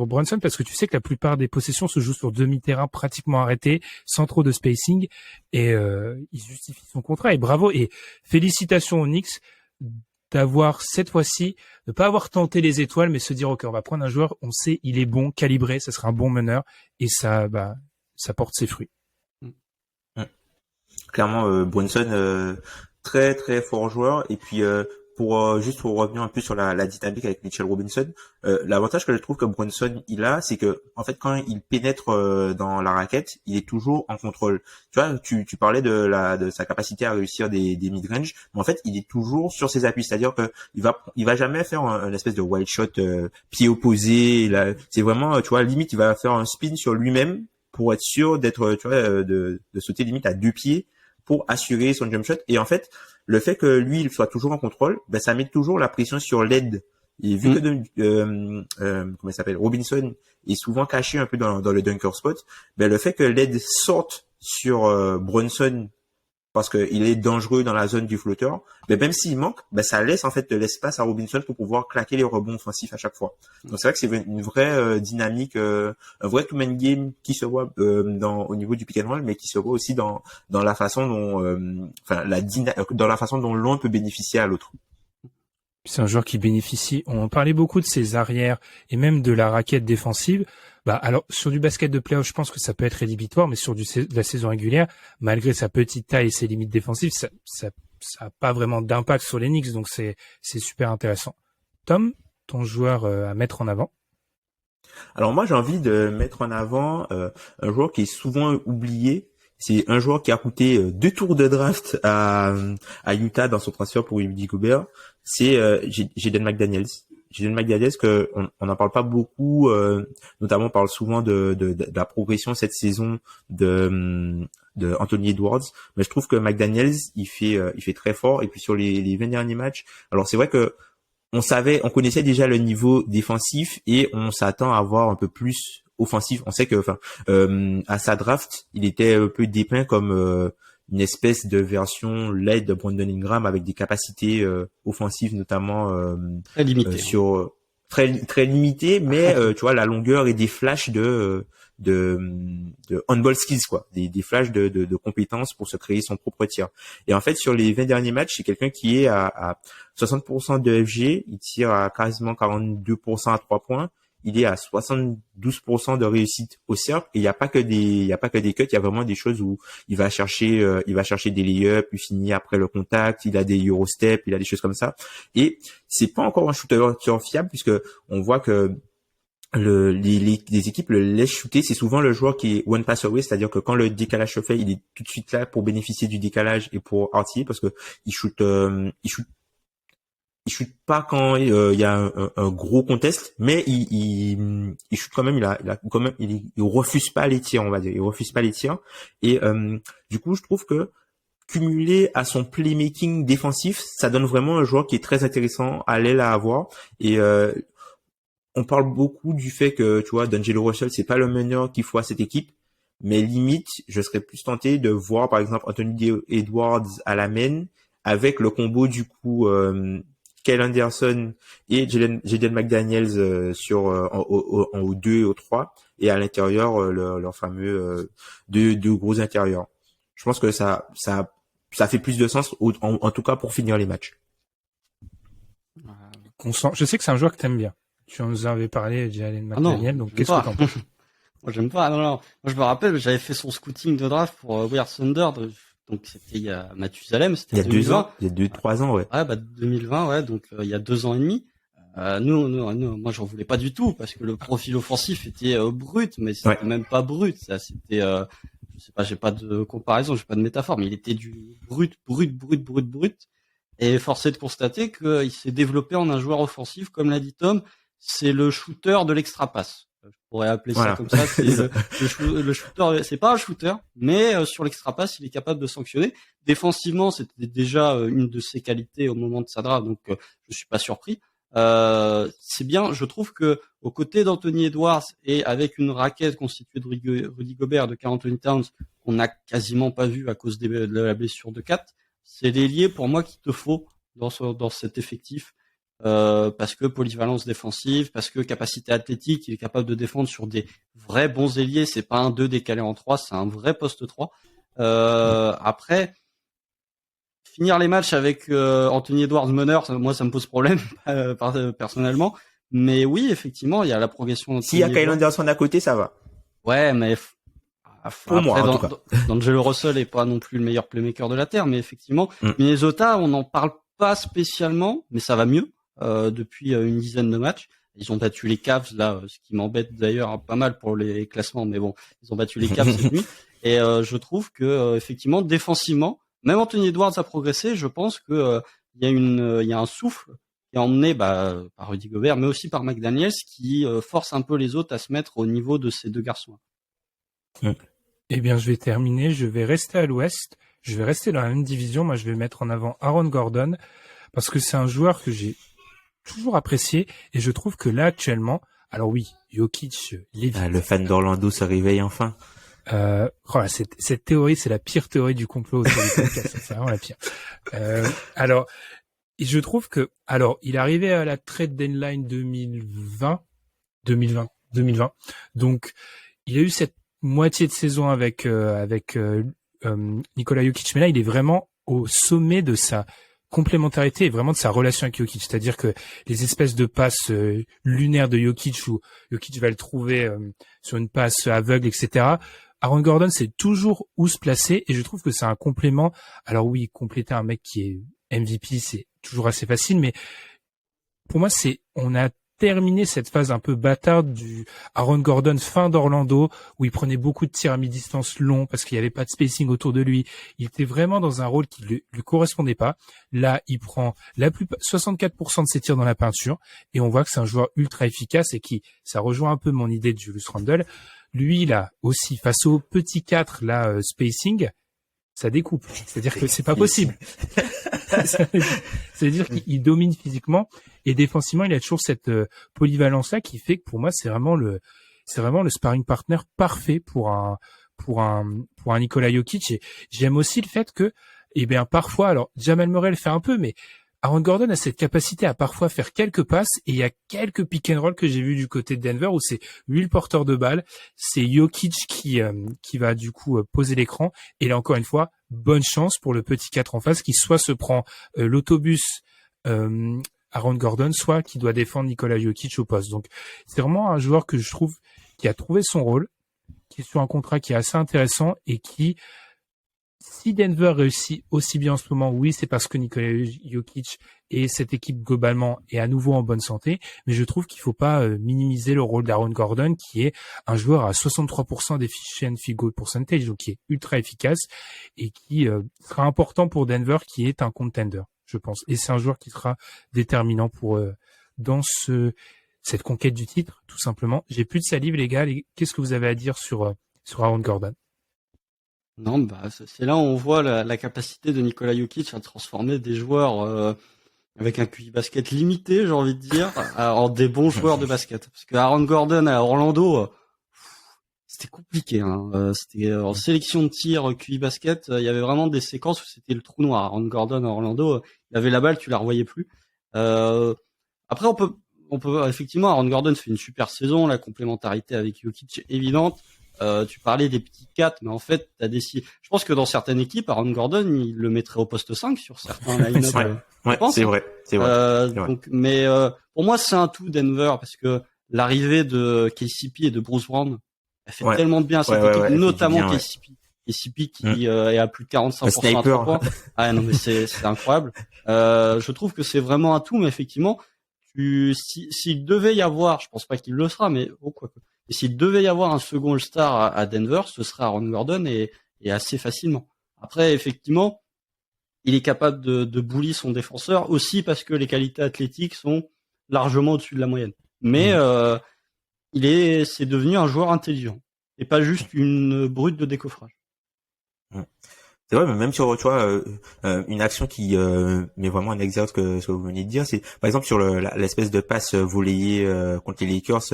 Brunson, parce que tu sais que la plupart des possessions se jouent sur demi-terrain pratiquement arrêté, sans trop de spacing, et il justifie son contrat, et bravo, et félicitations aux Knicks d'avoir cette fois-ci, de pas avoir tenté les étoiles, mais se dire, ok, on va prendre un joueur, on sait, il est bon, calibré, ça sera un bon meneur, et ça porte ses fruits. Clairement, Brunson, très très fort joueur. Et puis juste pour revenir un peu sur la dynamique avec Mitchell Robinson, l'avantage que je trouve que Brunson il a, c'est que en fait quand il pénètre dans la raquette, il est toujours en contrôle. Tu vois, tu parlais de sa capacité à réussir des mid-range, mais en fait il est toujours sur ses appuis, c'est-à-dire que il va jamais faire un espèce de wild shot pied opposé. Là, c'est vraiment, tu vois, limite il va faire un spin sur lui-même pour être sûr d'être, tu vois, de sauter limite à 2 pieds pour assurer son jump shot. Et en fait, le fait que lui, il soit toujours en contrôle, ça met toujours la pression sur l'aide. Et vu que comment il s'appelle, Robinson est souvent caché un peu dans le dunker spot, le fait que l'aide sorte sur Brunson parce que il est dangereux dans la zone du flotteur, même s'il manque, ça laisse en fait de l'espace à Robinson pour pouvoir claquer les rebonds offensifs à chaque fois. Donc c'est vrai que c'est une vraie dynamique, un vrai two-man game qui se voit au niveau du pick and roll, mais qui se voit aussi dans la façon dont, dans la façon dont l'un peut bénéficier à l'autre. C'est un joueur qui bénéficie. On parlait beaucoup de ses arrières et même de la raquette défensive. Alors, sur du basket de playoff, je pense que ça peut être rédhibitoire, mais sur de la saison régulière, malgré sa petite taille et ses limites défensives, ça a pas vraiment d'impact sur les Knicks, donc c'est super intéressant. Tom, ton joueur à mettre en avant? Alors moi, j'ai envie de mettre en avant un joueur qui est souvent oublié. C'est un joueur qui a coûté 2 tours de draft à Utah dans son transfert pour Rudy Gobert. C'est Jaden McDaniels. Jaden McDaniels, que on n'en parle pas beaucoup, notamment on parle souvent de la progression cette saison de Anthony Edwards, mais je trouve que McDaniels il fait très fort. Et puis sur les 20 derniers matchs, alors c'est vrai que on connaissait déjà le niveau défensif et on s'attend à voir un peu plus offensif. On sait que, à sa draft, il était un peu dépeint comme une espèce de version light de Brandon Ingram avec des capacités offensives notamment très limitées, sur très limitées, mais tu vois la longueur et des flashs de handball skills, quoi, des flashs de compétences pour se créer son propre tir. Et en fait sur les 20 derniers matchs, c'est quelqu'un qui est à 60% de FG, il tire à quasiment 42% à 3 points. Il est à 72% de réussite au cercle, et il y a pas que des cuts, il y a vraiment des choses où il va chercher des lay-ups, il finit après le contact, il a des Eurostep, il a des choses comme ça. Et c'est pas encore un shooter fiable, puisque on voit que les équipes le laissent shooter. C'est souvent le joueur qui est one pass away, c'est-à-dire que quand le décalage se fait, il est tout de suite là pour bénéficier du décalage et pour artiller, parce que il shoot pas quand il y a un gros contest, mais il shoot quand même. Il refuse pas les tirs, on va dire. Il refuse pas les tirs. Et du coup, je trouve que cumulé à son playmaking défensif, ça donne vraiment un joueur qui est très intéressant à l'aile à avoir. Et on parle beaucoup du fait que, tu vois, D'Angelo Russell, c'est pas le meneur qu'il faut à cette équipe. mais limite, je serais plus tenté de voir, par exemple, Anthony Edwards à la main, avec le combo, du coup, Kyle Anderson et Jaden McDaniels au 2 et au 3, et à l'intérieur, leur fameux deux gros intérieurs. Je pense que ça fait plus de sens, en tout cas pour finir les matchs. Je sais que c'est un joueur que t'aimes bien. Tu nous avais parlé, Jalen McDaniel, donc qu'est-ce que t'en penses? Moi, j'aime pas. Non. Moi, je me rappelle, j'avais fait son scouting de draft pour Weird Thunder. Donc, c'était il y a Mathusalem, c'était il y a 2020. 2 ans. Il y a 2-3 ans, ouais. Ouais, 2020, ouais. Donc, il y a 2 ans et demi. Moi, j'en voulais pas du tout parce que le profil offensif était brut, mais c'était même pas brut. Ça, c'était, je sais pas, j'ai pas de comparaison, j'ai pas de métaphore, mais il était du brut. Et force est de constater qu'il s'est développé en un joueur offensif, comme l'a dit Tom. C'est le shooter de l'extra passe. Je pourrais appeler ça comme ça. C'est le shooter. C'est pas un shooter, mais sur l'extra passe, il est capable de sanctionner. Défensivement, c'était déjà une de ses qualités au moment de sa draft, donc je suis pas surpris. C'est bien. Je trouve que aux côtés d'Anthony Edwards et avec une raquette constituée de Rudy Gobert, de Karl Anthony Towns, qu'on n'a quasiment pas vu à cause de la blessure de Kat, c'est l'ailier pour moi qu'il te faut dans cet effectif. Parce que polyvalence défensive, parce que capacité athlétique, il est capable de défendre sur des vrais bons ailiers, c'est pas un 2 décalé en 3, c'est un vrai poste 3. Après, finir les matchs avec Anthony Edwards meneur, moi ça me pose problème personnellement, mais oui, effectivement, il y a la progression d'Anthony S'il y a Kyle Anderson à côté, ça va. Ouais, mais pour après, moi, en tout cas. D'Angelo Russell est pas non plus le meilleur playmaker de la Terre, mais effectivement, Minnesota, on n'en parle pas spécialement, mais ça va mieux. Depuis une dizaine de matchs. Ils ont battu les Cavs, là, ce qui m'embête d'ailleurs pas mal pour les classements, mais bon, ils ont battu les Cavs cette nuit. Et je trouve que effectivement, défensivement, même Anthony Edwards a progressé. Je pense que il y a un souffle qui est emmené par Rudy Gobert, mais aussi par McDaniels, qui force un peu les autres à se mettre au niveau de ces deux garçons. Eh bien, je vais terminer. Je vais rester à l'Ouest. Je vais rester dans la même division. Moi, je vais mettre en avant Aaron Gordon parce que c'est un joueur que j'ai toujours apprécié et je trouve que là actuellement, alors oui, Jokic, le fan d'Orlando se réveille enfin. Cette théorie, c'est la pire théorie du complot sur les podcasts, c'est vraiment la pire. Alors, je trouve que, il est arrivé à la trade deadline 2020, donc il a eu cette moitié de saison avec Nikola Jokic, mais là il est vraiment au sommet de sa complémentarité et vraiment de sa relation avec Jokic, c'est-à-dire que les espèces de passes lunaires de Jokic où Jokic va le trouver sur une passe aveugle, etc. Aaron Gordon sait toujours où se placer et je trouve que c'est un complément. Alors oui, compléter un mec qui est MVP, c'est toujours assez facile, mais pour moi, on a terminé cette phase un peu bâtarde du Aaron Gordon fin d'Orlando où il prenait beaucoup de tirs à mi-distance longs parce qu'il n'y avait pas de spacing autour de lui. Il était vraiment dans un rôle qui lui correspondait pas. Là, il prend 64% de ses tirs dans la peinture et on voit que c'est un joueur ultra efficace et ça rejoint un peu mon idée de Julius Randle. Lui, là, aussi, face au petit 4, là, spacing, ça découpe. C'est-à-dire que c'est pas possible. C'est-à-dire qu'il domine physiquement et défensivement, il a toujours cette polyvalence-là qui fait que pour moi, c'est vraiment le sparring partner parfait pour un Nikola Jokic. Et j'aime aussi le fait que, parfois, alors, Jamal Murray le fait un peu, mais Aaron Gordon a cette capacité à parfois faire quelques passes et il y a quelques pick and roll que j'ai vu du côté de Denver où c'est lui le porteur de balle, c'est Jokic qui va du coup poser l'écran et là encore une fois, bonne chance pour le petit 4 en face qui soit se prend l'autobus Aaron Gordon, soit qui doit défendre Nikola Jokic au poste. Donc c'est vraiment un joueur que je trouve qui a trouvé son rôle, qui est sur un contrat qui est assez intéressant et qui, si Denver réussit aussi bien en ce moment, oui, c'est parce que Nikola Jokic et cette équipe globalement est à nouveau en bonne santé, mais je trouve qu'il faut pas minimiser le rôle d'Aaron Gordon, qui est un joueur à 63% d'efficient field goal percentage, donc qui est ultra efficace et qui sera important pour Denver, qui est un contender, je pense. Et c'est un joueur qui sera déterminant pour dans cette conquête du titre, tout simplement. J'ai plus de salive, les gars. Qu'est-ce que vous avez à dire sur Aaron Gordon? Non, c'est là où on voit la capacité de Nikola Jokic à transformer des joueurs avec un QI basket limité, j'ai envie de dire, en des bons joueurs de basket. Parce que Aaron Gordon à Orlando, c'était compliqué. Hein. C'était en sélection de tir QI basket, il y avait vraiment des séquences où c'était le trou noir. Aaron Gordon à Orlando, il avait la balle, tu la revoyais plus. Après, on peut effectivement, Aaron Gordon fait une super saison, la complémentarité avec Jokic est évidente. Tu parlais des petits 4, mais en fait, t'as décidé. Je pense que dans certaines équipes, Aaron Gordon, il le mettrait au poste 5 sur certains line-up. C'est vrai. Donc, mais pour moi, c'est un tout Denver parce que l'arrivée de KCP et de Bruce Brown, elle fait tellement de bien à cette équipe, notamment KCP. KCP qui est à plus de 45% à 3 points. Ah non, mais c'est incroyable. Je trouve que c'est vraiment un tout, mais effectivement, s'il devait y avoir, je pense pas qu'il le sera, mais quoi que. Et s'il devait y avoir un second All-Star à Denver, ce serait Aaron Gordon et assez facilement. Après, effectivement, il est capable de bully son défenseur aussi parce que les qualités athlétiques sont largement au-dessus de la moyenne. Mais c'est devenu un joueur intelligent et pas juste une brute de décoffrage. C'est vrai, mais même sur, tu vois, une action qui met vraiment un exergue ce que vous venez de dire, c'est par exemple sur l'espèce de passe volée contre les Lakers.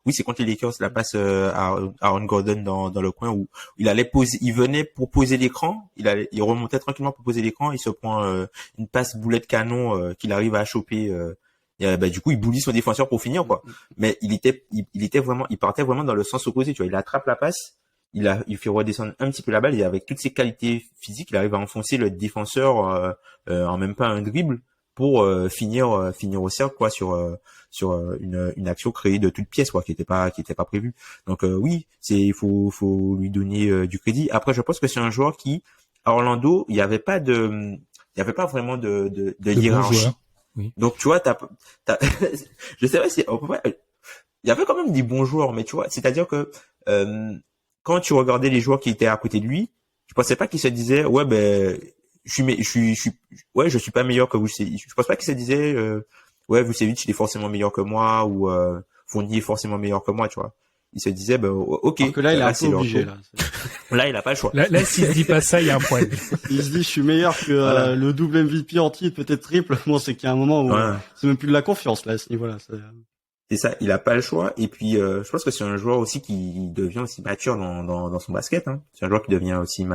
Oui, c'est contre les Lakers, la passe à Aaron Gordon dans le coin où il venait pour poser l'écran, il remontait tranquillement pour poser l'écran, il se prend une passe boulet de canon qu'il arrive à choper. Du coup, il bully son défenseur pour finir, quoi. Mais il partait vraiment dans le sens opposé, tu vois. Il attrape la passe. Il fait redescendre un petit peu la balle et avec toutes ses qualités physiques, il arrive à enfoncer le défenseur en même pas un dribble pour finir au cercle, quoi, sur une action créée de toutes pièces, quoi, qui était pas prévue. Donc oui, il faut lui donner du crédit. Après, je pense que c'est un joueur qui à Orlando, il y avait pas vraiment de hiérarchie. Oui. Donc tu vois, je sais pas si il y avait quand même des bons joueurs, mais tu vois, c'est-à-dire que quand tu regardais les joueurs qui étaient à côté de lui, je pensais pas qu'il se disait je suis pas meilleur que vous. Je pense pas qu'il se disait Vucevic il est forcément meilleur que moi ou Fournier est forcément meilleur que moi, tu vois. Il se disait ok. Parce que là il est un peu obligé là. Là il a pas le choix. Là s'il se dit pas ça, il y a un problème. Il se dit je suis meilleur que le double MVP en titre, peut-être triple. Bon, c'est qu'il y a un moment où c'est même plus de la confiance là à ce niveau-là. C'est ça, il a pas le choix. Et puis, je pense que c'est un joueur aussi qui devient aussi mature dans son basket. Hein. C'est un joueur qui devient aussi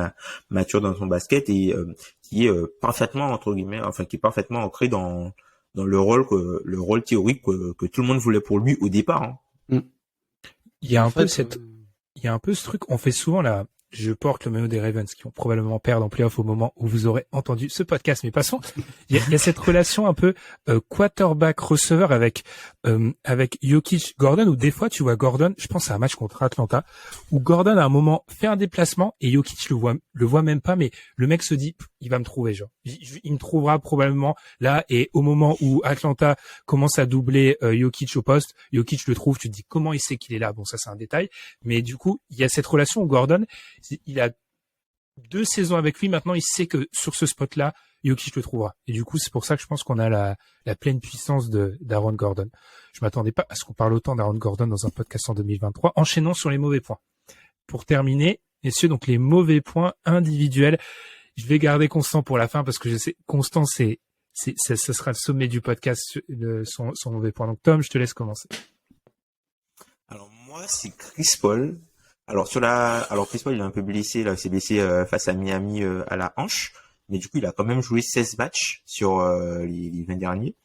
mature dans son basket et qui est parfaitement entre guillemets, enfin qui est parfaitement ancré dans le rôle théorique que tout le monde voulait pour lui au départ. Hein. Il y a un peu ce truc. On fait souvent je porte le maillot des Ravens qui vont probablement perdre en playoff au moment où vous aurez entendu ce podcast. Mais passons. Il y a cette relation un peu quarterback-receveur avec Jokic, Gordon, où des fois tu vois Gordon, je pense à un match contre Atlanta, où Gordon à un moment fait un déplacement et Jokic le voit même pas, mais le mec se dit il va me trouver, genre il me trouvera probablement là, et au moment où Atlanta commence à doubler Jokic au poste, Jokic le trouve, tu te dis comment il sait qu'il est là. Bon, ça c'est un détail, mais du coup il y a cette relation où Gordon, il a 2 saisons avec lui, maintenant il sait que sur ce spot-là, Jokic le trouvera. Et du coup, c'est pour ça que je pense qu'on a la pleine puissance d'Aaron Gordon. Je m'attendais pas à ce qu'on parle autant d'Aaron Gordon dans un podcast en 2023. Enchaînons sur les mauvais points. Pour terminer, messieurs, donc les mauvais points individuels. Je vais garder Constant pour la fin parce que je sais, Constant, ce sera le sommet du podcast, son mauvais point. Donc Tom, je te laisse commencer. Alors moi, c'est Chris Paul. Alors Chris Paul il est un peu blessé là, il s'est blessé face à Miami à la hanche, mais du coup il a quand même joué 16 matchs sur les 20 derniers.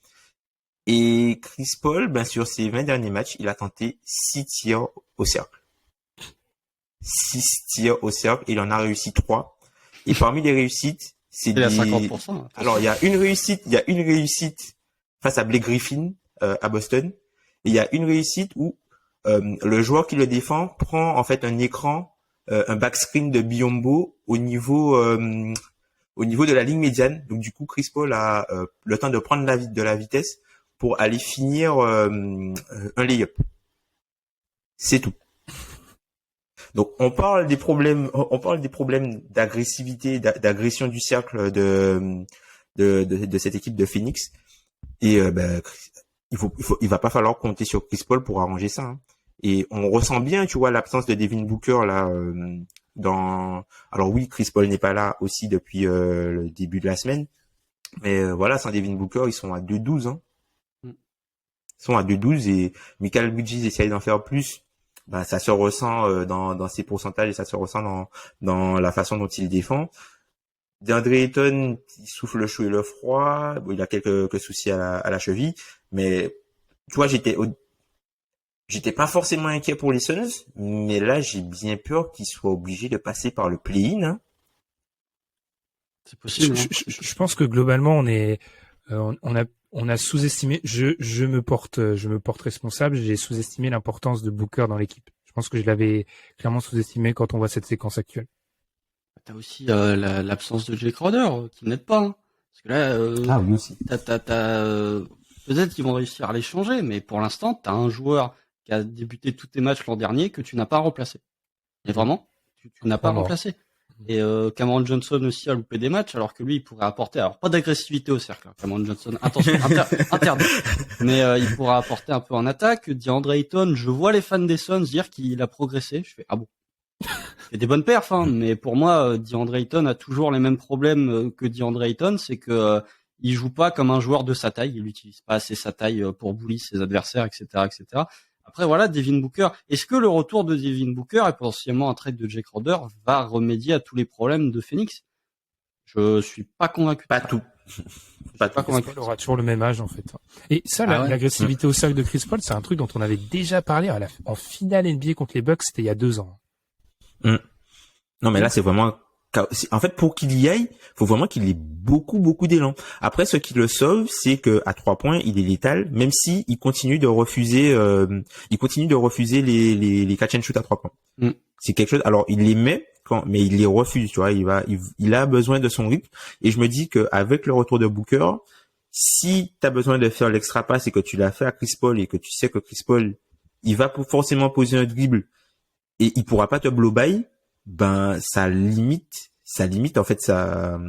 Et Chris Paul, sur ces 20 derniers matchs, il a tenté 6 tirs au cercle. 6 tirs au cercle, il en a réussi 3. Et parmi les réussites, c'est à 50%. Alors il y a une réussite face à Blake Griffin à Boston, et il y a une réussite où le joueur qui le défend prend en fait un écran, un backscreen de Biyombo au niveau de la ligne médiane. Donc du coup, Chris Paul a le temps de prendre de la vitesse pour aller finir un layup. C'est tout. Donc on parle des problèmes d'agressivité, d'agression du cercle de cette équipe de Phoenix. Et il va pas falloir compter sur Chris Paul pour arranger ça. Hein. Et on ressent bien, tu vois, l'absence de Devin Booker là. Alors oui, Chris Paul n'est pas là aussi depuis le début de la semaine, mais voilà, sans Devin Booker, ils sont à 2-12. Hein. Ils sont à 2-12 et Mikal Bridges essaye d'en faire plus. bah ça se ressent dans ses pourcentages et ça se ressent dans la façon dont il défend. DeAndre Ayton, il souffle le chaud et le froid. Bon, il a quelques soucis à la cheville, mais tu vois, j'étais pas forcément inquiet pour les Suns, mais là j'ai bien peur qu'ils soient obligés de passer par le play-in. Hein. C'est possible. Je pense que globalement on a sous-estimé. Je me porte responsable. J'ai sous-estimé l'importance de Booker dans l'équipe. Je pense que je l'avais clairement sous-estimé quand on voit cette séquence actuelle. T'as aussi l'absence de Jay Crowder qui n'aide pas. Hein. Parce que là, oui aussi. Peut-être qu'ils vont réussir à les changer, mais pour l'instant, t'as un joueur qui a débuté tous tes matchs l'an dernier que tu n'as pas remplacé. Et vraiment, tu n'as pas remplacé. Et Cameron Johnson aussi a loupé des matchs, alors que lui, il pourrait apporter, alors pas d'agressivité au cercle, hein, Cameron Johnson, attention, interdit. Mais il pourra apporter un peu en attaque. DeAndre Ayton, je vois les fans des Suns dire qu'il a progressé. Je fais, ah bon. Il y a des bonnes perfs, hein, mais pour moi, DeAndre Ayton a toujours les mêmes problèmes que DeAndre Ayton, c'est que il joue pas comme un joueur de sa taille, il utilise pas assez sa taille pour bully ses adversaires, etc., etc. Après, voilà, Devin Booker. Est-ce que le retour de Devin Booker et potentiellement un trade de Jay Crowder va remédier à tous les problèmes de Phoenix? Je suis pas convaincu. Pas tout. Pas convaincu. Il aura toujours le même âge, en fait. Et ça, l'agressivité au cercle de Chris Paul, c'est un truc dont on avait déjà parlé en finale NBA contre les Bucks, c'était il y a 2 ans. Non, mais là, c'est vraiment, en fait, pour qu'il y aille, faut vraiment qu'il ait beaucoup d'élan. Après, ce qui le sauve, c'est que à 3 points, il est létal, même si il continue de refuser, les catch and shoot à 3 points. C'est quelque chose, alors, il les met mais il les refuse, tu vois, il a besoin de son rythme. Et je me dis que avec le retour de Booker, si t'as besoin de faire l'extra pass et que tu l'as fait à Chris Paul et que tu sais que Chris Paul, il va forcément poser un dribble et il pourra pas te blow by, ben ça limite en fait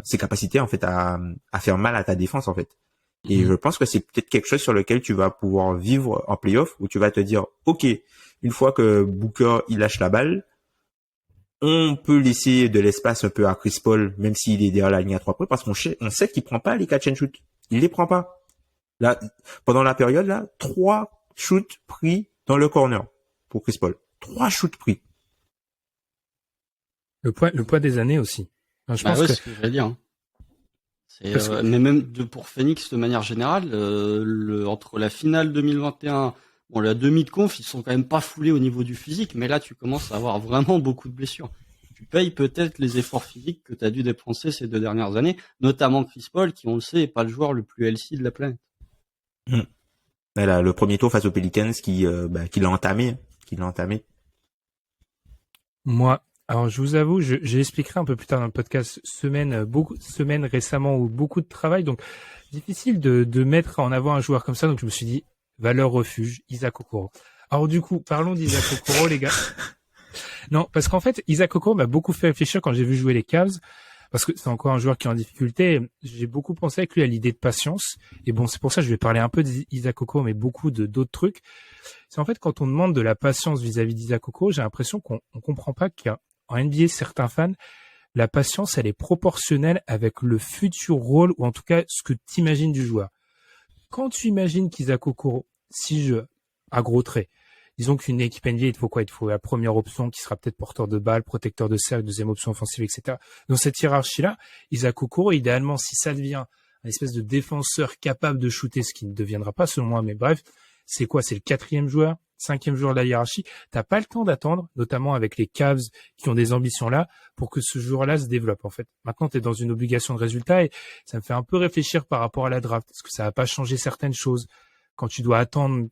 ses capacités en fait à faire mal à ta défense en fait. Et je pense que c'est peut-être quelque chose sur lequel tu vas pouvoir vivre en playoff, où tu vas te dire OK, une fois que Booker il lâche la balle, on peut laisser de l'espace un peu à Chris Paul, même s'il est derrière la ligne à 3 points, parce qu'on sait qu'il prend pas les catch and shoot. Il les prend pas. Là, pendant la période là, 3 shoots pris dans le corner pour Chris Paul. 3 shoots pris. Le poids des années aussi. Enfin, je pense c'est ce que j'allais dire. Hein. Mais même pour Phoenix de manière générale, entre la finale 2021, bon, la demi de conf, ils sont quand même pas foulés au niveau du physique, mais là tu commences à avoir vraiment beaucoup de blessures. Tu payes peut-être les efforts physiques que tu as dû dépenser ces 2 dernières années, notamment Chris Paul, qui on le sait est pas le joueur le plus healthy de la planète. Là, le premier tour face aux Pelicans qui l'a entamé. Moi, alors je vous avoue, j'expliquerai un peu plus tard dans le podcast, semaine récemment où beaucoup de travail, donc difficile de mettre en avant un joueur comme ça, donc je me suis dit, valeur refuge, Isaac Okoro. Alors du coup, parlons d'Isaac Okoro, les gars. Non, parce qu'en fait, Isaac Okoro m'a beaucoup fait réfléchir quand j'ai vu jouer les Cavs, parce que c'est encore un joueur qui est en difficulté. J'ai beaucoup pensé avec lui à l'idée de patience. Et bon, c'est pour ça que je vais parler un peu d'Isaac Okoro, mais beaucoup d'autres trucs. C'est en fait, quand on demande de la patience vis-à-vis d'Isaac Okoro, j'ai l'impression qu'on comprend pas qu'en NBA, certains fans, la patience, elle est proportionnelle avec le futur rôle, ou en tout cas, ce que tu imagines du joueur. Quand tu imagines qu'Isaac Okoro, à gros traits, disons qu'une équipe NBA, il te faut quoi? Il te faut la première option qui sera peut-être porteur de balle, protecteur de cercle, deuxième option offensive, etc. Dans cette hiérarchie-là, Isaac Okoro, idéalement, si ça devient un espèce de défenseur capable de shooter, ce qui ne deviendra pas selon moi, mais bref, c'est quoi? C'est le 4e joueur, 5e joueur de la hiérarchie. T'as pas le temps d'attendre, notamment avec les Cavs qui ont des ambitions là, pour que ce joueur-là se développe, en fait. Maintenant, t'es dans une obligation de résultat et ça me fait un peu réfléchir par rapport à la draft. Est-ce que ça va pas changer certaines choses quand tu dois attendre?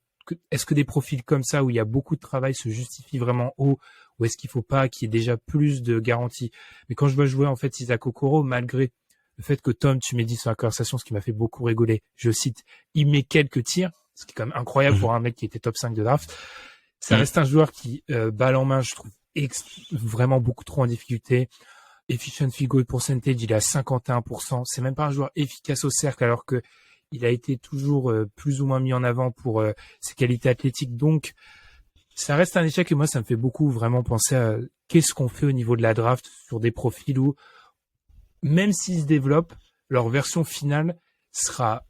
Est-ce que des profils comme ça, où il y a beaucoup de travail, se justifient vraiment haut, ou est-ce qu'il faut pas qu'il y ait déjà plus de garanties? Mais quand je vois jouer, en fait, Isaac Okoro, malgré le fait que Tom, tu m'as dit sur la conversation, ce qui m'a fait beaucoup rigoler, je cite, il met quelques tirs, ce qui est quand même incroyable pour un mec qui était top 5 de draft. Ça reste un joueur qui, balle en main, je trouve vraiment beaucoup trop en difficulté. Efficient field goal percentage, il est à 51%. C'est même pas un joueur efficace au cercle, alors que il a été toujours plus ou moins mis en avant pour ses qualités athlétiques. Donc, ça reste un échec et moi, ça me fait beaucoup vraiment penser à qu'est-ce qu'on fait au niveau de la draft sur des profils où, même s'ils se développent, leur version finale sera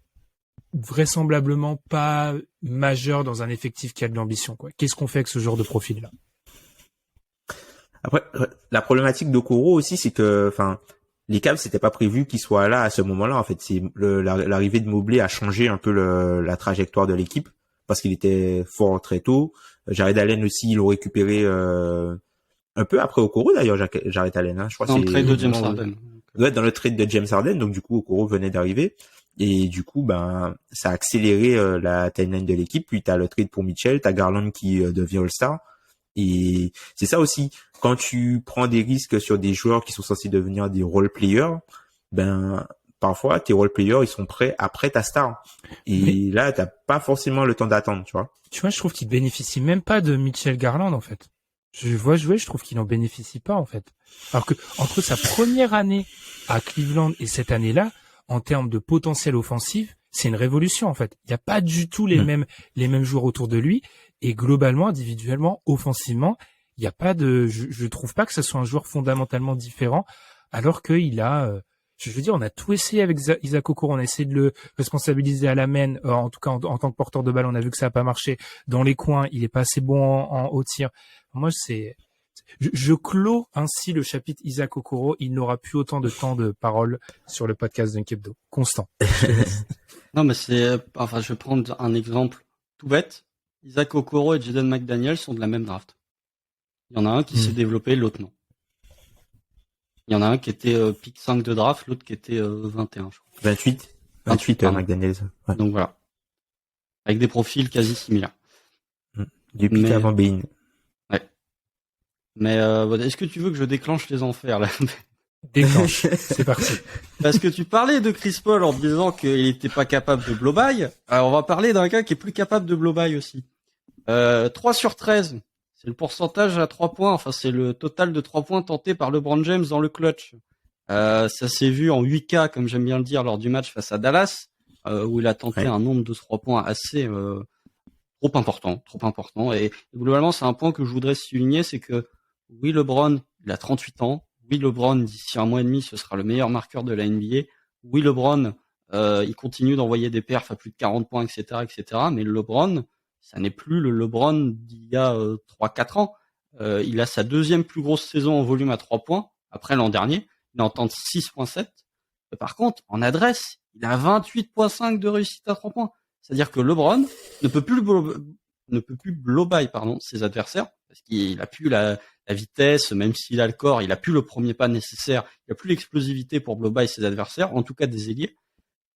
vraisemblablement pas majeure dans un effectif qui a de l'ambition, quoi. Qu'est-ce qu'on fait avec ce genre de profil-là? Après, la problématique d'Okoro aussi, c'est que, enfin, les Cavs, c'était pas prévu qu'ils soient là à ce moment-là. En fait, c'est l'arrivée de Mobley a changé un peu la trajectoire de l'équipe parce qu'il était fort très tôt. Jared Allen aussi, ils l'ont récupéré un peu après Okoro d'ailleurs. Jared Allen, hein, je crois. Dans le trade de James vraiment, Harden. ouais, dans le trade de James Harden. Donc du coup, Okoro venait d'arriver et du coup, ben, ça a accéléré la timeline de l'équipe. Puis t'as le trade pour Mitchell, t'as Garland qui devient All-Star. Et c'est ça aussi, quand tu prends des risques sur des joueurs qui sont censés devenir des role players, ben parfois tes role players ils sont prêts après ta star. Et là t'as pas forcément le temps d'attendre, tu vois. Tu vois, je trouve qu'il bénéficie même pas de Mitchell Garland en fait. Je vois jouer, je trouve qu'il n'en bénéficie pas en fait. Alors que entre sa première année à Cleveland et cette année-là, en termes de potentiel offensif, c'est une révolution en fait. Il n'y a pas du tout les mêmes joueurs autour de lui. Et globalement, individuellement, offensivement, il n'y a pas je trouve pas que ce soit un joueur fondamentalement différent, alors qu'il a, je veux dire, on a tout essayé avec Isaac Okoro, on a essayé de le responsabiliser à la main, en tout cas en tant que porteur de balle, on a vu que ça n'a pas marché. Dans les coins, il est pas assez bon en haut tir. Moi, je clôt ainsi le chapitre Isaac Okoro. Il n'aura plus autant de temps de parole sur le podcast d'un Kebdo. Constant. Non, mais je vais prendre un exemple tout bête. Isaac Okoro et Jaden McDaniels sont de la même draft. Il y en a un qui s'est développé, l'autre non. Il y en a un qui était pick 5 de draft, l'autre qui était 21, je crois. 28 McDaniels. Ouais. Donc voilà. Avec des profils quasi similaires. Du pick avant Bein. Ouais. Mais est-ce que tu veux que je déclenche les enfers là? Déclenche, c'est parti. Parce que tu parlais de Chris Paul en disant qu'il était pas capable de blow-by. Alors on va parler d'un gars qui est plus capable de blow-by aussi. 3 sur 13, c'est le pourcentage à 3 points, enfin c'est le total de 3 points tentés par LeBron James dans le clutch. Ça s'est vu en 8K, comme j'aime bien le dire, lors du match face à Dallas, où il a tenté un nombre de 3 points assez trop important. Et globalement, c'est un point que je voudrais souligner, c'est que oui, LeBron, il a 38 ans. Oui, LeBron, d'ici un mois et demi, ce sera le meilleur marqueur de la NBA. Oui, LeBron, il continue d'envoyer des perfs à plus de 40 points, etc. Mais LeBron, ça n'est plus le LeBron d'il y a 3-4 ans. Il a sa deuxième plus grosse saison en volume à 3 points, après l'an dernier. Il en tente 6.7. Par contre, en adresse, il a 28.5 de réussite à 3 points. C'est-à-dire que LeBron ne peut plus blow-by ses adversaires, parce qu'il a plus la vitesse, même s'il a le corps, il a plus le premier pas nécessaire, il a plus l'explosivité pour blow-by ses adversaires, en tout cas des ailiers.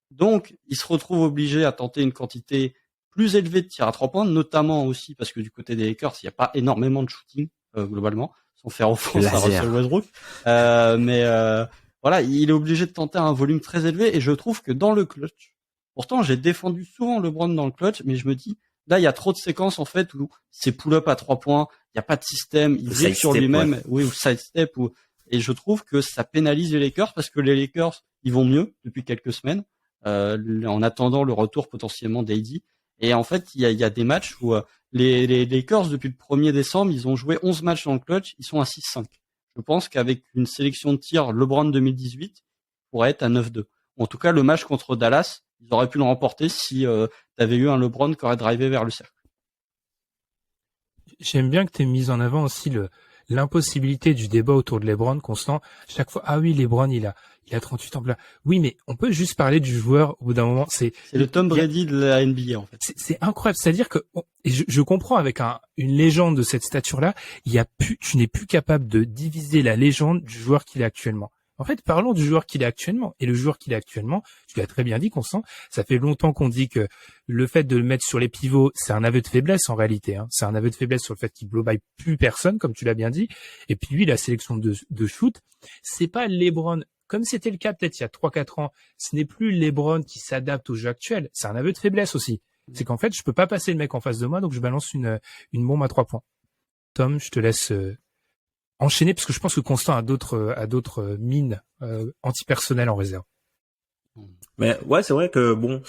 Donc, il se retrouve obligé à tenter une quantité plus élevée de tirs à 3 points, notamment aussi parce que du côté des Lakers, il n'y a pas énormément de shooting, globalement, sans faire offense à Russell Westbrook. Voilà, il est obligé de tenter un volume très élevé, et je trouve que dans le clutch, pourtant j'ai défendu souvent LeBron dans le clutch, mais je me dis, là il y a trop de séquences en fait où c'est pull-up à 3 points, il n'y a pas de système, il dribble sur lui-même, oui, ou side-step, et je trouve que ça pénalise les Lakers, parce que les Lakers, ils vont mieux depuis quelques semaines, en attendant le retour potentiellement d'AD. Et en fait, il y a des matchs où les Lakers, depuis le 1er décembre, ils ont joué 11 matchs dans le clutch, ils sont à 6-5. Je pense qu'avec une sélection de tirs LeBron 2018, il pourrait être à 9-2. En tout cas, le match contre Dallas, ils auraient pu le remporter si tu avais eu un LeBron qui aurait drivé vers le cercle. J'aime bien que tu aies mis en avant aussi l'impossibilité du débat autour de LeBron constant. Chaque fois, ah oui, LeBron, il a 38 ans. Oui, mais on peut juste parler du joueur au bout d'un moment. C'est le Tom Brady de la NBA, en fait. C'est incroyable. C'est-à-dire que, et je comprends avec une légende de cette stature-là, tu n'es plus capable de diviser la légende du joueur qu'il est actuellement. En fait, parlons du joueur qu'il est actuellement. Et le joueur qu'il est actuellement, tu l'as très bien dit, Constant, ça fait longtemps qu'on dit que le fait de le mettre sur les pivots, c'est un aveu de faiblesse en réalité. Hein. C'est un aveu de faiblesse sur le fait qu'il blow-by plus personne, comme tu l'as bien dit. Et puis lui, la sélection de shoot, c'est pas LeBron. Comme c'était le cas peut-être il y a 3-4 ans, ce n'est plus LeBron qui s'adapte au jeu actuel. C'est un aveu de faiblesse aussi. C'est qu'en fait, je peux pas passer le mec en face de moi, donc je balance une bombe à 3 points. Tom, je te laisse enchaîner, parce que je pense que Constant a d'autres mines antipersonnelles en réserve. Mais ouais, c'est vrai que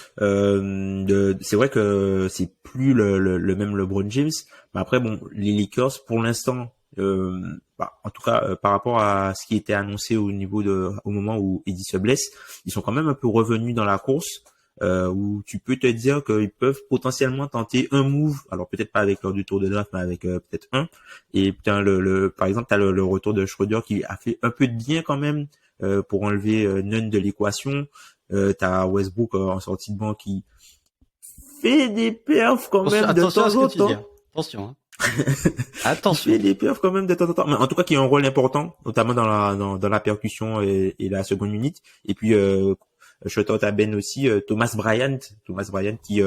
c'est vrai que c'est plus le même LeBron James. Mais après, les Lakers pour l'instant, en tout cas par rapport à ce qui était annoncé au moment où Eddie se blesse, ils sont quand même un peu revenus dans la course. où tu peux te dire qu'ils peuvent potentiellement tenter un move, alors peut-être pas avec leur 2 tours de draft, mais avec peut-être un. Et putain, par exemple, t'as le retour de Schroeder qui a fait un peu de bien quand même pour enlever Nunn de l'équation. T'as Westbrook en sortie de banc qui fait des perfs quand même de temps en temps. Attention, hein. Attention. Il fait des perfs quand même de temps en temps. Mais en tout cas, qui a un rôle important, notamment dans la percussion et la seconde unité. Et puis, shout-out à Ben aussi, Thomas Bryant qui,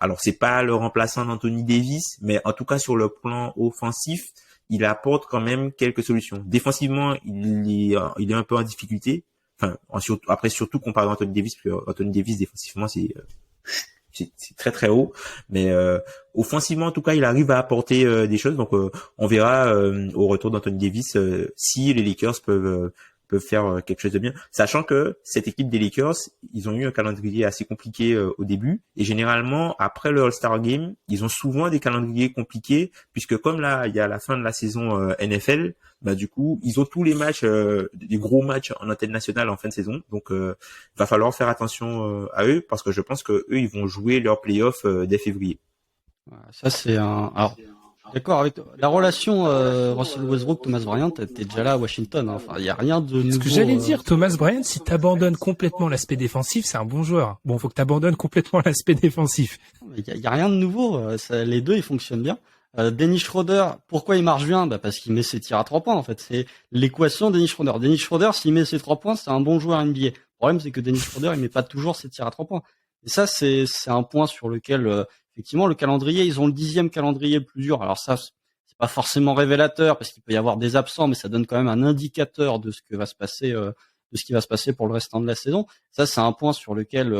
alors c'est pas le remplaçant d'Anthony Davis, mais en tout cas sur le plan offensif, il apporte quand même quelques solutions. Défensivement, il est un peu en difficulté. Enfin, surtout comparé à Anthony Davis, parce que Anthony Davis défensivement c'est très très haut, mais offensivement en tout cas il arrive à apporter des choses. Donc on verra au retour d'Anthony Davis si les Lakers peuvent faire quelque chose de bien, sachant que cette équipe des Lakers, ils ont eu un calendrier assez compliqué au début, et généralement après le All-Star Game, ils ont souvent des calendriers compliqués, puisque comme là il y a la fin de la saison NFL, bah du coup ils ont tous les matchs, des gros matchs en antenne nationale en fin de saison, donc va falloir faire attention à eux, parce que je pense que eux ils vont jouer leurs playoffs dès février. Ça c'est un. Alors, d'accord avec toi. La relation Russell Westbrook Thomas Bryant, t'es déjà là à Washington. Hein. Enfin, il y a rien de nouveau. Ce que j'allais dire, Thomas Bryant, si t'abandonnes complètement l'aspect défensif, c'est un bon joueur. Bon, faut que t'abandonnes complètement l'aspect défensif. Il y a rien de nouveau. Les deux, ils fonctionnent bien. Dennis Schroeder, pourquoi il marche bien? Bah parce qu'il met ses tirs à 3 points. En fait, c'est l'équation Dennis Schroeder. Dennis Schroeder, s'il met ses 3 points, c'est un bon joueur NBA. Le problème, c'est que Dennis Schroeder, il met pas toujours ses tirs à 3 points. Et ça, c'est un point sur lequel effectivement le calendrier, ils ont le 10e calendrier le plus dur. Alors ça, c'est pas forcément révélateur parce qu'il peut y avoir des absents, mais ça donne quand même un indicateur de ce que va se passer, de ce qui va se passer pour le restant de la saison. Ça, c'est un point sur lequel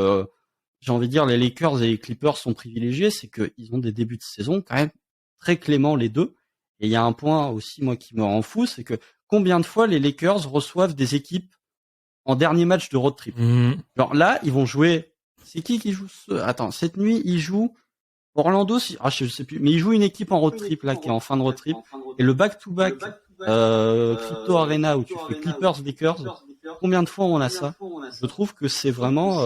j'ai envie de dire les Lakers et les Clippers sont privilégiés, c'est qu'ils ont des débuts de saison quand même très cléments les deux. Et il y a un point aussi moi qui me rend fou, c'est que combien de fois les Lakers reçoivent des équipes en dernier match de road trip. Genre là, ils vont jouer. C'est qui joue Attends, cette nuit, ils jouent Orlando, je sais plus, mais ils jouent une équipe en road trip là, qui est en fin de road trip, et le back-to-back Crypto Arena où tu fais Clippers Lakers, combien de fois on a ça? Je trouve que c'est vraiment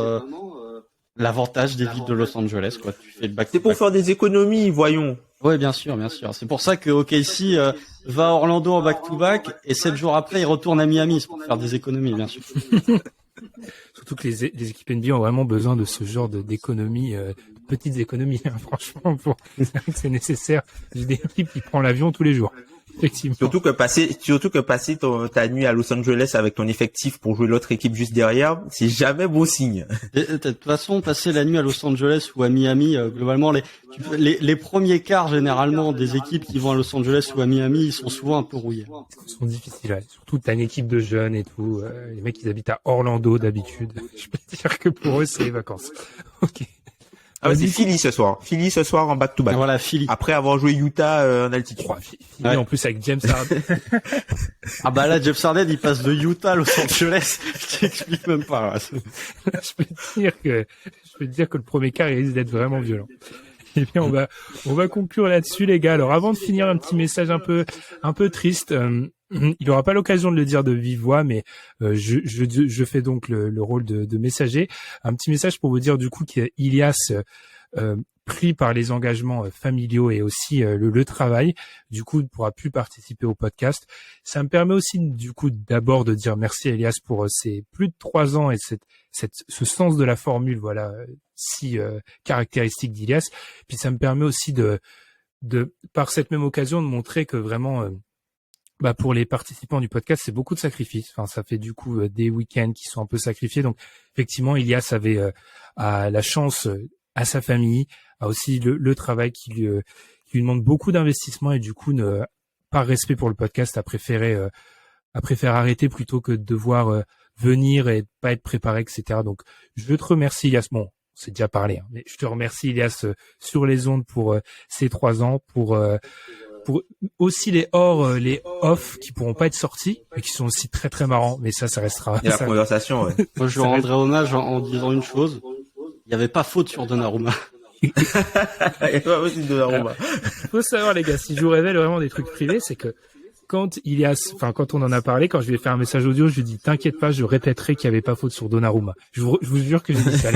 l'avantage des villes de Los Angeles, quoi. Tu fais le back-to-back. C'est pour faire des économies, voyons. Ouais, bien sûr. C'est pour ça que OKC va à Orlando en back-to-back, et 7 jours après, il retourne à Miami, c'est pour faire des économies, bien sûr. Surtout que les équipes NBA ont vraiment besoin de ce genre d'économies, petites économies, hein, franchement, c'est nécessaire. J'ai des équipes qui prennent l'avion tous les jours. Effectivement. Surtout que passer ta nuit à Los Angeles avec ton effectif pour jouer l'autre équipe juste derrière, c'est jamais bon signe. De toute façon, passer la nuit à Los Angeles ou à Miami, globalement, les premiers quarts, généralement, des équipes qui vont à Los Angeles ou à Miami, ils sont souvent un peu rouillés. Ils sont difficiles, ouais. Surtout t'as une équipe de jeunes et tout. Les mecs, ils habitent à Orlando d'habitude. Je peux te dire que pour eux, c'est les vacances. Ok. Ah, c'est Philly ce soir. Philly ce soir en back-to-back. Voilà, Philly. Après avoir joué Utah en altitude. Philly en plus avec James Harden. Ah bah là, James Harden, il passe de Utah à Los Angeles. Je t'explique même pas. Là, je peux te dire que le premier quart, il risque d'être vraiment violent. Eh bien, on va conclure là-dessus, les gars. Alors, avant de finir, un petit message un peu triste. Il n'aura pas l'occasion de le dire de vive voix, mais je fais donc le rôle de messager. Un petit message pour vous dire du coup qu'Ilias, pris par les engagements familiaux et aussi le travail, du coup ne pourra plus participer au podcast. Ça me permet aussi du coup d'abord de dire merci à Elias pour ces plus de 3 ans et ce sens de la formule, voilà, si caractéristique d'Ilias. Puis ça me permet aussi de par cette même occasion de montrer que vraiment pour les participants du podcast, c'est beaucoup de sacrifices. Enfin, ça fait du coup des week-ends qui sont un peu sacrifiés. Donc, effectivement, Ilias avait a la chance à sa famille, a aussi le travail qui lui demande beaucoup d'investissement et du coup, par respect pour le podcast, a préféré arrêter plutôt que de devoir venir et pas être préparé, etc. Donc, je te remercie, Ilias. Bon, on s'est déjà parlé, hein, mais je te remercie, Ilias, sur les ondes pour ces 3 ans, pour aussi les off qui pourront pas être sortis et qui sont aussi très très marrants, mais ça restera. Et la conversation, ouais. Moi, je rendrai hommage en disant une chose. Il n'y avait pas faute sur Donnarumma. Il y a pas aussi de Donnarumma. Faut savoir, les gars, si je vous révèle vraiment des trucs privés, c'est que quand on en a parlé, quand je lui ai fait un message audio, je lui ai dit, t'inquiète pas, je répéterai qu'il n'y avait pas faute sur Donnarumma. Je vous jure que j'ai dit ça.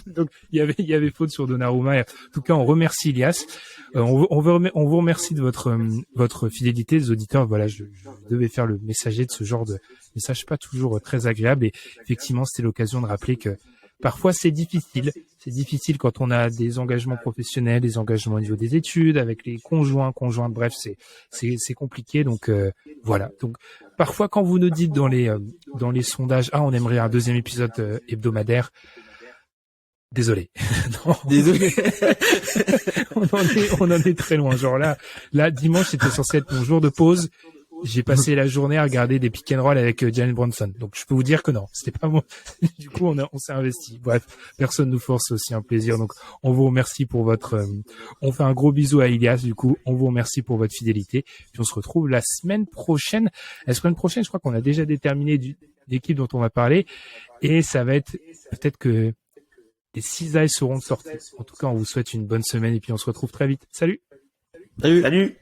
Donc, il y avait faute sur Donnarumma. En tout cas, on remercie Ilias. On vous remercie de votre fidélité, les auditeurs. Voilà, je devais faire le messager de ce genre de message pas toujours très agréable. Et effectivement, c'était l'occasion de rappeler que parfois c'est difficile. C'est difficile quand on a des engagements professionnels, des engagements au niveau des études, avec les conjointes. Bref, c'est compliqué. Donc voilà. Donc parfois, quand vous nous dites dans les sondages, on aimerait un deuxième épisode hebdomadaire. Désolé. Non. Désolé. on en est très loin. Genre là, dimanche, c'était censé être mon jour de pause. J'ai passé la journée à regarder des pick and roll avec Jalen Brunson. Donc, je peux vous dire que non, c'était pas moi. Du coup, on s'est investi. Bref, personne nous force, c'est aussi un plaisir. Donc, on vous remercie pour on fait un gros bisou à Ilias. Du coup, on vous remercie pour votre fidélité. Puis, on se retrouve la semaine prochaine. La semaine prochaine, je crois qu'on a déjà déterminé l'équipe dont on va parler. Et ça va être peut-être que les cisailles seront sorties. En tout cas, on vous souhaite une bonne semaine et puis on se retrouve très vite. Salut! Salut! Salut!